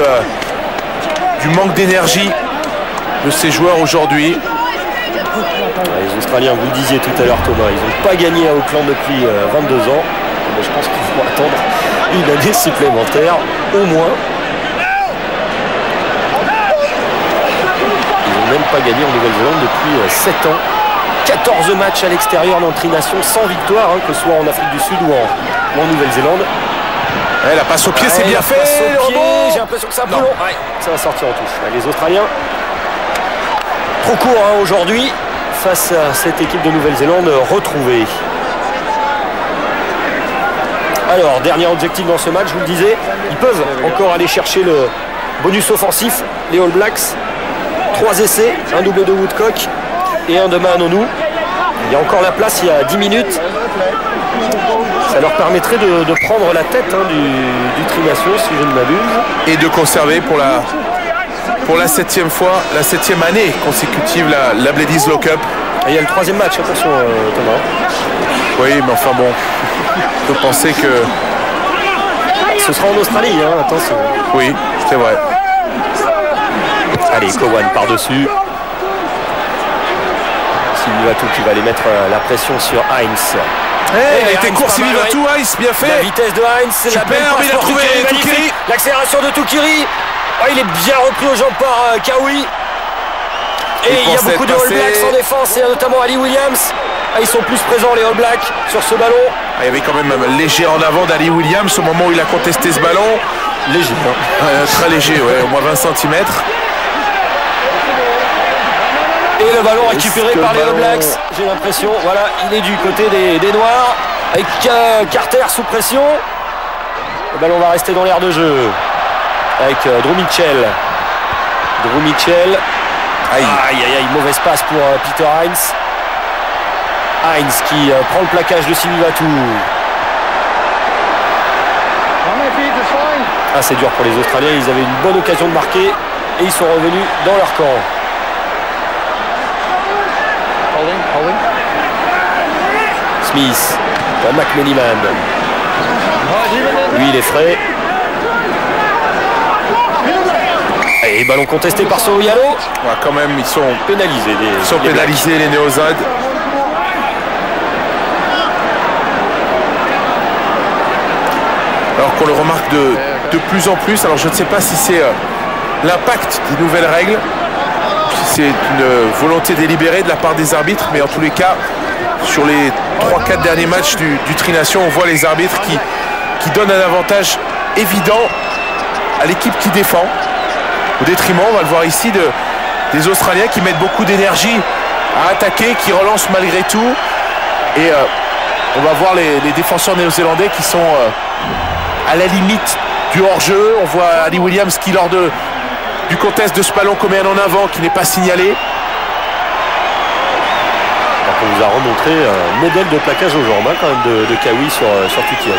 manque d'énergie de ces joueurs aujourd'hui. Les Australiens, vous le disiez tout à l'heure Thomas, ils n'ont pas gagné à Auckland depuis 22 ans. Mais je pense qu'il faut attendre une année supplémentaire au moins. Ils n'ont même pas gagné en Nouvelle-Zélande depuis 7 ans. 14 matchs à l'extérieur dans le Tri-Nation sans victoire, hein, que ce soit en Afrique du Sud ou en Nouvelle-Zélande. La passe au pied, c'est bien fait. J'ai l'impression que c'est un peu long. Ouais, ça va sortir en touche. Les Australiens, trop court hein, aujourd'hui face à cette équipe de Nouvelle-Zélande retrouvée. Alors, dernier objectif dans ce match, je vous le disais, ils peuvent encore aller chercher le bonus offensif, les All Blacks. 3 essais, un double de Woodcock et un de Mahanonou. Il y a encore la place, il y a 10 minutes. Ça leur permettrait de prendre la tête hein, du Tri-Nation, si je ne m'abuse. Et de conserver pour la 7e fois, la 7e année consécutive, la Bledisloe Low Cup. Et il y a le 3e match, attention Thomas. Oui, mais enfin bon, je pensais que... Ce sera en Australie, hein, attention. Oui, c'est vrai. Allez, Cowan par-dessus. Sylvie qui va aller mettre la pression sur Heinz. Elle a été course Sylvie Heinz, bien fait. La vitesse de Heinz, c'est la belle passe il a trouvé Tukiri. L'accélération de Tukiri. Oh, il est bien repris aux jambes par Kawi. Et il y a beaucoup de All Blacks en défense, et notamment Ali Williams. Ils sont plus présents les All Blacks sur ce ballon. Il y avait quand même léger en avant d'Ali Williams au moment où il a contesté ce ballon. Léger. Hein. Très léger, ouais, au moins 20 cm. Et le ballon récupéré par les All Blacks, j'ai l'impression. Voilà, il est du côté des Noirs, avec Carter sous pression. Le ballon va rester dans l'air de jeu, avec Drew Mitchell. Aïe, aïe, aïe, mauvaise passe pour Peter Heinz. Heinz qui prend le plaquage de Sylvie Vatou. Ah, c'est dur pour les Australiens, ils avaient une bonne occasion de marquer et ils sont revenus dans leur camp. Smith, McMeniman. Lui, il est frais. Et ballon contesté par Soriano. Ouais, quand même, ils sont pénalisés. Pénalisés, les Néozades. Alors qu'on le remarque de plus en plus. Alors je ne sais pas si c'est l'impact des nouvelles règles, si c'est une volonté délibérée de la part des arbitres, mais en tous les cas, sur les 3-4 derniers matchs du Tri-Nation, on voit les arbitres qui donnent un avantage évident à l'équipe qui défend, au détriment, on va le voir ici, des Australiens qui mettent beaucoup d'énergie à attaquer, qui relancent malgré tout. Et on va voir les défenseurs néo-zélandais qui sont à la limite du hors-jeu. On voit Ali Williams qui, lors du contest de ce ballon, commet un en avant qui n'est pas signalé. On vous a remontré un modèle de plaquage aux jambes quand même de Kawi sur Tukiri.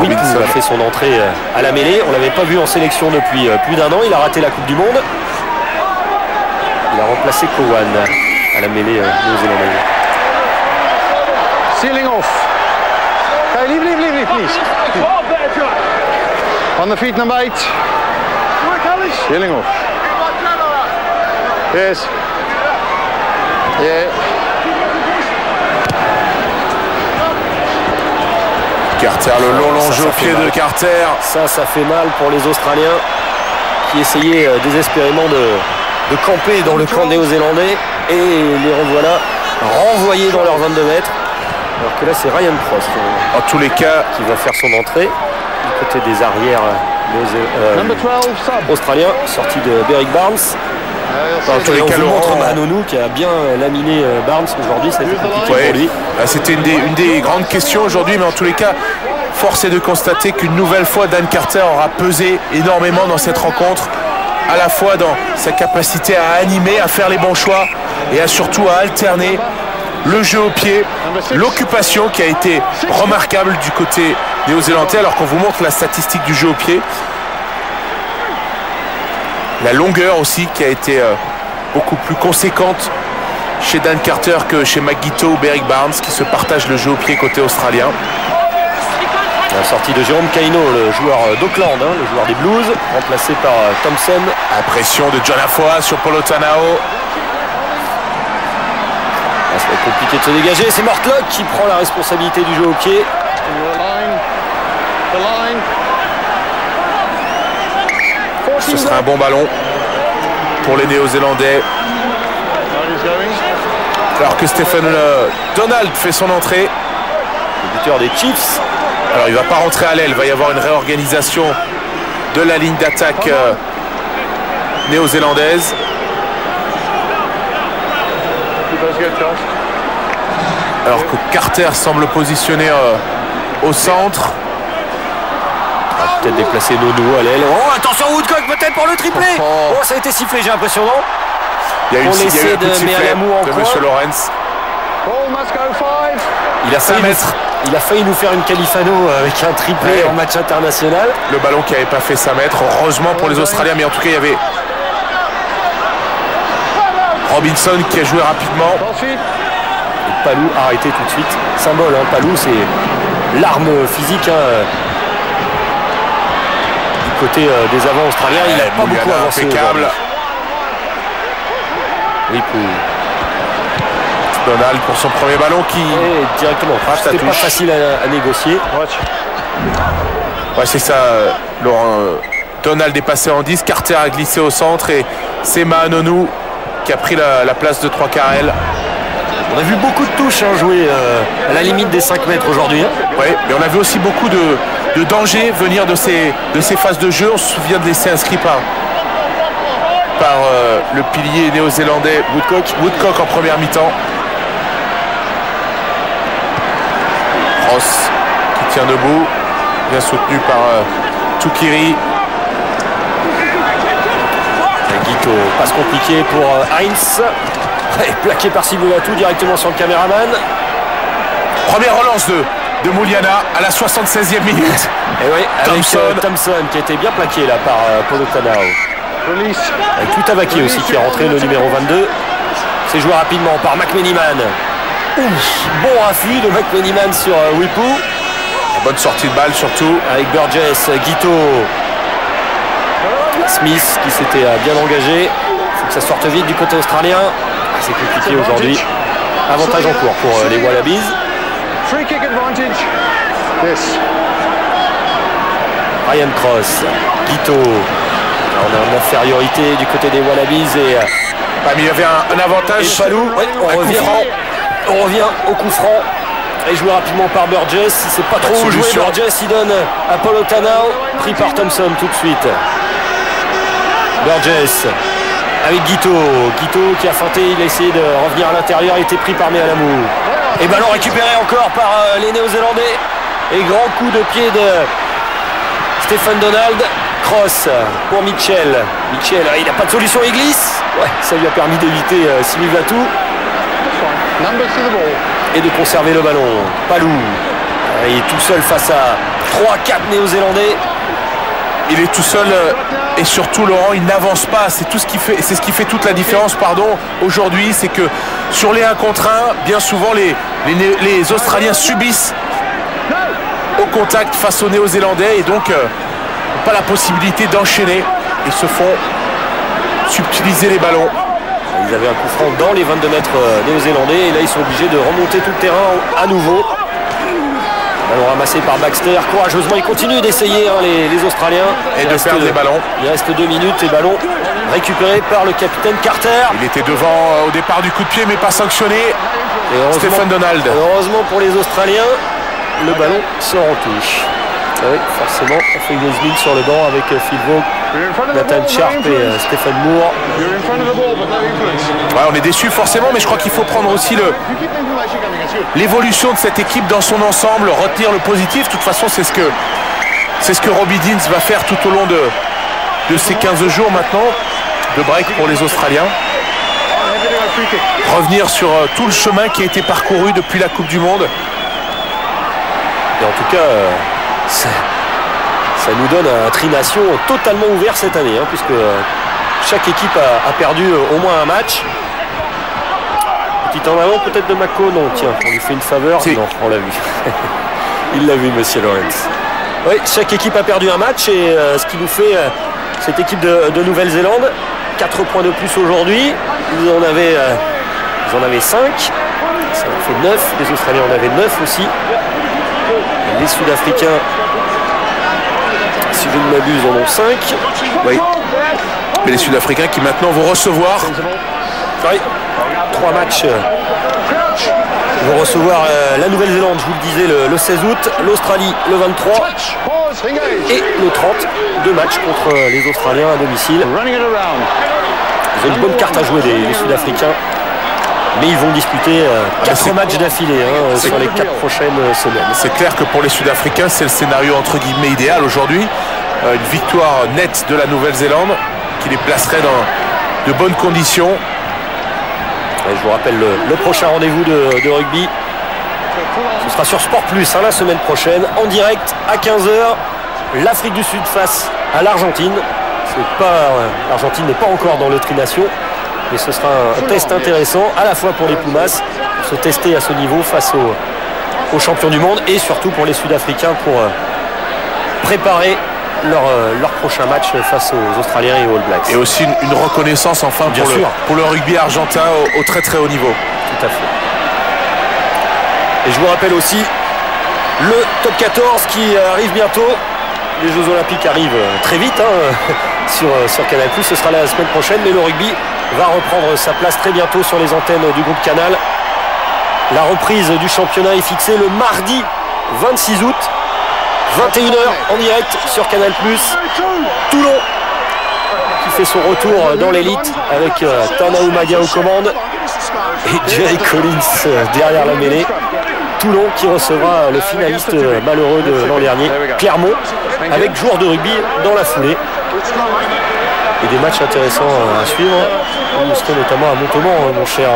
Witt a fait son entrée à la mêlée. On ne l'avait pas vu en sélection depuis plus d'1 an. Il a raté la Coupe du Monde. Il a remplacé Cowan à la mêlée néo-zélandaise. Sealing off. Okay, leave, please. On the feet, number 8. Sealing off. Yes. Yeah. Carter, le long jeu au pied de Carter. Ça fait mal pour les Australiens qui essayaient désespérément de camper dans le camp néo-zélandais, et les revoilà renvoyés dans leurs 22 mètres. Alors que là, c'est Ryan Cross en tous les cas qui va faire son entrée du côté des arrières australiens, sorti de Berrick Barnes. Dans tous les cas, on montre Mahanonou qui a bien laminé Barnes aujourd'hui, ça a été compliqué pour lui. C'était une des grandes questions aujourd'hui, mais en tous les cas, force est de constater qu'une nouvelle fois, Dan Carter aura pesé énormément dans cette rencontre, à la fois dans sa capacité à animer, à faire les bons choix, et surtout à alterner le jeu au pied, l'occupation qui a été remarquable du côté néo-zélandais, alors qu'on vous montre la statistique du jeu au pied. La longueur aussi qui a été beaucoup plus conséquente chez Dan Carter que chez McGuito ou Berrick Barnes qui se partagent le jeu au pied côté australien. La sortie de Jérôme Kaino, le joueur d'Auckland, hein, le joueur des Blues, remplacé par Thompson. La pression de John Afoa sur Politano. Ça va être compliqué de se dégager. C'est Mortlock qui prend la responsabilité du jeu au pied. Ce sera un bon ballon pour les Néo-Zélandais. Alors que Stephen Donald fait son entrée. Le buteur des Chiefs. Alors il ne va pas rentrer à l'aile, il va y avoir une réorganisation de la ligne d'attaque néo-zélandaise. Alors que Carter semble positionné au centre. On va peut-être déplacer Nono à l'aile. Oh, attention Woodcock peut-être pour le triplé. Oh, ça a été sifflé, j'ai l'impression, non? Il y a eu un coup de sifflet de M. Lawrence. Il a failli nous faire une Califano avec un triplé en match international. Le ballon qui n'avait pas fait 5 mètres, heureusement pour les Australiens, mais en tout cas il y avait Robinson qui a joué rapidement. Et Palou arrêté tout de suite. Symbole, hein, Palou c'est l'arme physique hein, du côté des avants australiens. Il n'a pas beaucoup avancé. Impeccable. Oui, pour Donald pour son premier ballon qui directement. C'était pas facile à négocier. Ouais, c'est ça, Laurent. Donald est passé en 10, Carter a glissé au centre et c'est Maanonou qui a pris la place de 3 Carrel. On a vu beaucoup de touches hein, jouer à la limite des 5 mètres aujourd'hui. Hein. Oui, mais on a vu aussi beaucoup de dangers venir de ces phases de jeu. On se souvient de l'essai inscrit par le pilier néo-zélandais Woodcock en première mi-temps. Ross qui tient debout, bien soutenu par Tukiri. Guito, passe compliquée pour Heinz. Plaqué par Sibunatou directement sur le caméraman. Première relance de Mouliana à la 76e minute. Et oui, avec Thompson qui a été bien plaqué là par Politano. Avec Tutavaki aussi qui est rentré, le numéro 22. C'est joué rapidement par McMeniman. Bon affût de McMeniman sur Wipu. Bonne sortie de balle surtout. Avec Burgess, Guito. Smith qui s'était bien engagé. Il faut que ça sorte vite du côté australien. C'est compliqué aujourd'hui. Avantage en cours pour les Wallabies. Ryan Cross, Guito. On a une infériorité du côté des Wallabies et mais il y avait un avantage. Et Palou, on revient au coup franc. Et joué rapidement par Burgess. Il ne sait pas trop où jouer. Burgess, il donne à Politano. Pris par Thompson tout de suite. Burgess avec Guito. Guito qui a feinté, il a essayé de revenir à l'intérieur. Il a été pris par Mealamou. Et ballon récupéré encore par les Néo-Zélandais. Et grand coup de pied de Stephen Donald. Cross pour Mitchell. Mitchell, il n'a pas de solution, il glisse. Ouais, ça lui a permis d'éviter Sibunatou. Et de conserver le ballon. Palou. Il est tout seul face à 3-4 Néo-Zélandais. Il est tout seul et surtout Laurent, il n'avance pas. C'est tout ce qui fait, c'est ce qui fait toute la différence. Aujourd'hui, c'est que sur les 1 contre 1, bien souvent les Australiens subissent au contact face aux Néo-Zélandais et donc pas la possibilité d'enchaîner. Ils se font subtiliser les ballons. Ils avaient un coup franc dans les 22 mètres néo-zélandais et là ils sont obligés de remonter tout le terrain à nouveau. Ballon ramassé par Baxter, courageusement il continue d'essayer hein, les Australiens. Et de perdre les ballons. Il reste 2 minutes et ballon récupéré par le capitaine Carter. Il était devant au départ du coup de pied mais pas sanctionné. Stephen Donald. Heureusement pour les Australiens, le ballon sort en touche. Oui, forcément, on fait Gosling sur le banc avec Phil Vaughan, Nathan Sharp et Stephen Moore. Ouais, on est déçus forcément, mais je crois qu'il faut prendre aussi l'évolution de cette équipe dans son ensemble, retenir le positif. De toute façon, c'est ce que Robbie Deans va faire tout au long de ces 15 jours maintenant de break pour les Australiens. Revenir sur tout le chemin qui a été parcouru depuis la Coupe du Monde. Et en tout cas, ça nous donne un tri-nation totalement ouvert cette année, hein, puisque chaque équipe a perdu au moins un match. Petit en avant peut-être de Mako. Non, tiens, on lui fait une faveur. Si. Non, on l'a vu. Il l'a vu, monsieur Lawrence. Oui, chaque équipe a perdu un match et ce qui nous fait cette équipe de Nouvelle-Zélande, 4 points de plus aujourd'hui. Ils en avaient 5. Ça en fait 9. Les Australiens en avaient 9 aussi. Les Sud-Africains, si je ne m'abuse, en ont 5. Oui. Mais les Sud-Africains qui maintenant vont recevoir. Oui. 3 matchs. Ils vont recevoir la Nouvelle-Zélande, je vous le disais, le 16 août, l'Australie le 23 et le 30, 2 matchs contre les Australiens à domicile. Ils ont une bonne carte à jouer, les Sud-Africains, mais ils vont disputer 4 matchs d'affilée sur les 4 prochaines semaines. C'est clair que pour les Sud-Africains, c'est le scénario entre guillemets idéal aujourd'hui. Une victoire nette de la Nouvelle-Zélande qui les placerait dans de bonnes conditions. Et je vous rappelle le prochain rendez-vous de rugby. Ce sera sur Sport Plus la semaine prochaine, en direct à 15h. L'Afrique du Sud face à l'Argentine. L'Argentine n'est pas encore dans le Tri-Nation, mais ce sera un test intéressant à la fois pour les Pumas, pour se tester à ce niveau face aux champions du monde, et surtout pour les Sud-Africains pour préparer leur prochain match face aux Australiens et aux All Blacks. Et aussi une reconnaissance enfin pour le rugby argentin au très très haut niveau. Tout à fait. Et je vous rappelle aussi le top 14 qui arrive bientôt. Les Jeux Olympiques arrivent très vite sur Canal+. Ce sera la semaine prochaine, mais le rugby va reprendre sa place très bientôt sur les antennes du groupe Canal. La reprise du championnat est fixée le mardi 26 août. 21h en direct sur Canal+. Toulon qui fait son retour dans l'élite avec Tanao Maga aux commandes et Jerry Collins derrière la mêlée. Toulon qui recevra le finaliste malheureux de l'an dernier, Clermont, avec joueurs de rugby dans la foulée. Et des matchs intéressants à suivre. On serait notamment à Montauban, mon cher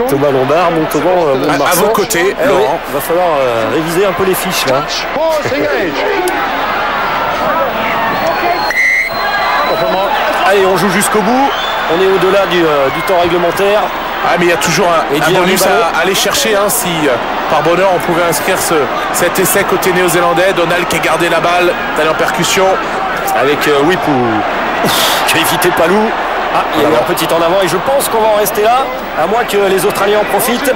Thomas Lombard. Montauban, Mont-de-Marsan. À vos côtés, Laurent. Il va falloir réviser un peu les fiches là. Allez, on joue jusqu'au bout. On est au-delà du temps réglementaire. Ah, mais il y a toujours un bonus à aller chercher. Si par bonheur on pouvait inscrire cet essai côté néo-zélandais. Donald qui a gardé la balle, d'aller en percussion. Avec Whip qui a évité Palou. Il y a eu un petit en avant et je pense qu'on va en rester là, à moins que les Australiens en profitent.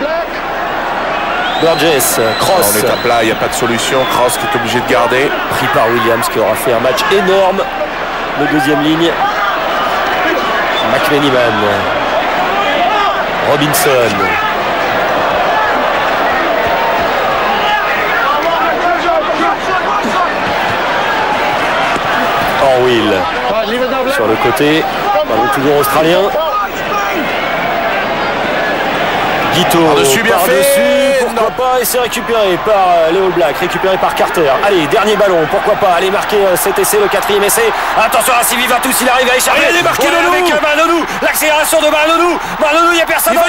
Burgess, Cross. On est à plat, il n'y a pas de solution. Cross qui est obligé de garder. Pris par Williams qui aura fait un match énorme. Le deuxième ligne. McMeniman. Robinson. Orwell sur le côté, ballon toujours australien. Guito par-dessus, bien fait. Pourquoi pas, et c'est récupéré par les All Blacks, récupéré par Carter. Allez, dernier ballon, pourquoi pas, allez marquer cet essai, le 4e essai. Attention à Sivivatus, il arrive à échapper. Allez, marquer avec Manonou, l'accélération de Manonou. Manonou, il n'y a personne. Il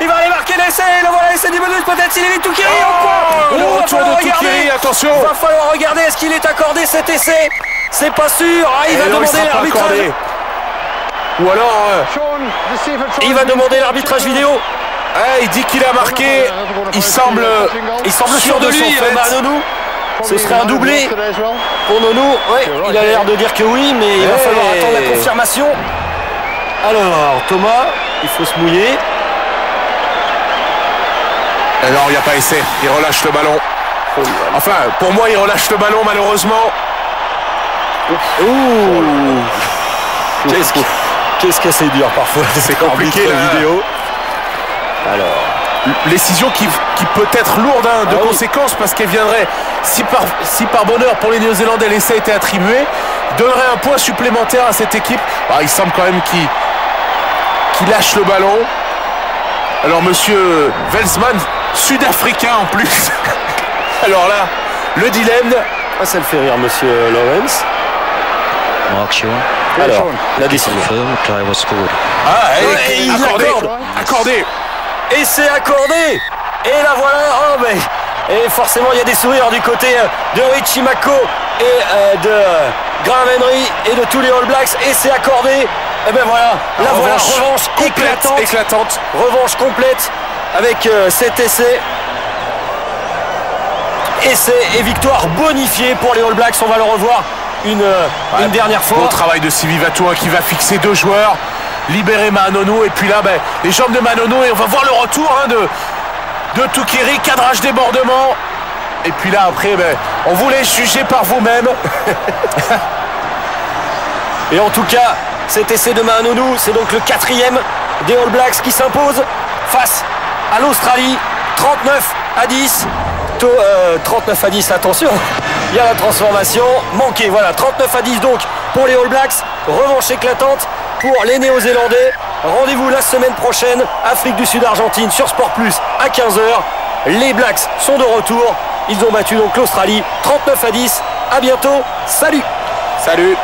va aller marquer l'essai, le voilà, essai du bonus, peut-être s'il est Tukiri au point. Le retour de Tukiri, attention. Il va falloir regarder, est-ce qu'il est accordé cet essai? C'est pas sûr, il va demander l'arbitrage. Ou alors il va demander l'arbitrage vidéo. Il dit qu'il a marqué. Il semble sûr de lui, Nonou. Ce serait un doublé pour Nonou. Ouais, il a l'air de dire que oui, mais il va falloir attendre la confirmation. Alors, Thomas, il faut se mouiller. Non, il n'y a pas essai. Il relâche le ballon. Enfin, pour moi, il relâche le ballon, malheureusement. Qu'est-ce que c'est dur parfois. C'est compliqué la vidéo. Alors, décision qui peut être lourde de conséquences parce qu'elle viendrait, si par bonheur pour les Néo-Zélandais l'essai était attribué, donnerait un point supplémentaire à cette équipe. Il semble quand même qu'il lâche le ballon. Alors monsieur Veldsman, sud-africain en plus. Alors là, le dilemme. Ça le fait rire monsieur Lawrence. Alors, la décision. Il accordé. Et c'est accordé. Et là voilà. Et forcément il y a des sourires du côté de Richie Mako et de Graham Henry et de tous les All Blacks. Et c'est accordé Et ben voilà, la revanche éclatante. Revanche complète avec cet essai. Essai et victoire bonifiée pour les All Blacks. On va le revoir une dernière fois. Bon travail de Sylvie Vatou qui va fixer 2 joueurs, libérer Manono, et puis là les jambes de Manono, et on va voir le retour de Tukiri, cadrage débordement, et puis là après on vous laisse juger par vous-même. Et en tout cas cet essai de Manono, c'est donc le 4e des All Blacks qui s'impose face à l'Australie, 39-10. 39-10, attention, il y a la transformation manquée. Voilà, 39-10 donc pour les All Blacks. Revanche éclatante pour les Néo-Zélandais. Rendez-vous la semaine prochaine, Afrique du Sud-Argentine sur Sport Plus à 15h. Les Blacks sont de retour. Ils ont battu donc l'Australie 39-10. À bientôt. Salut. Salut.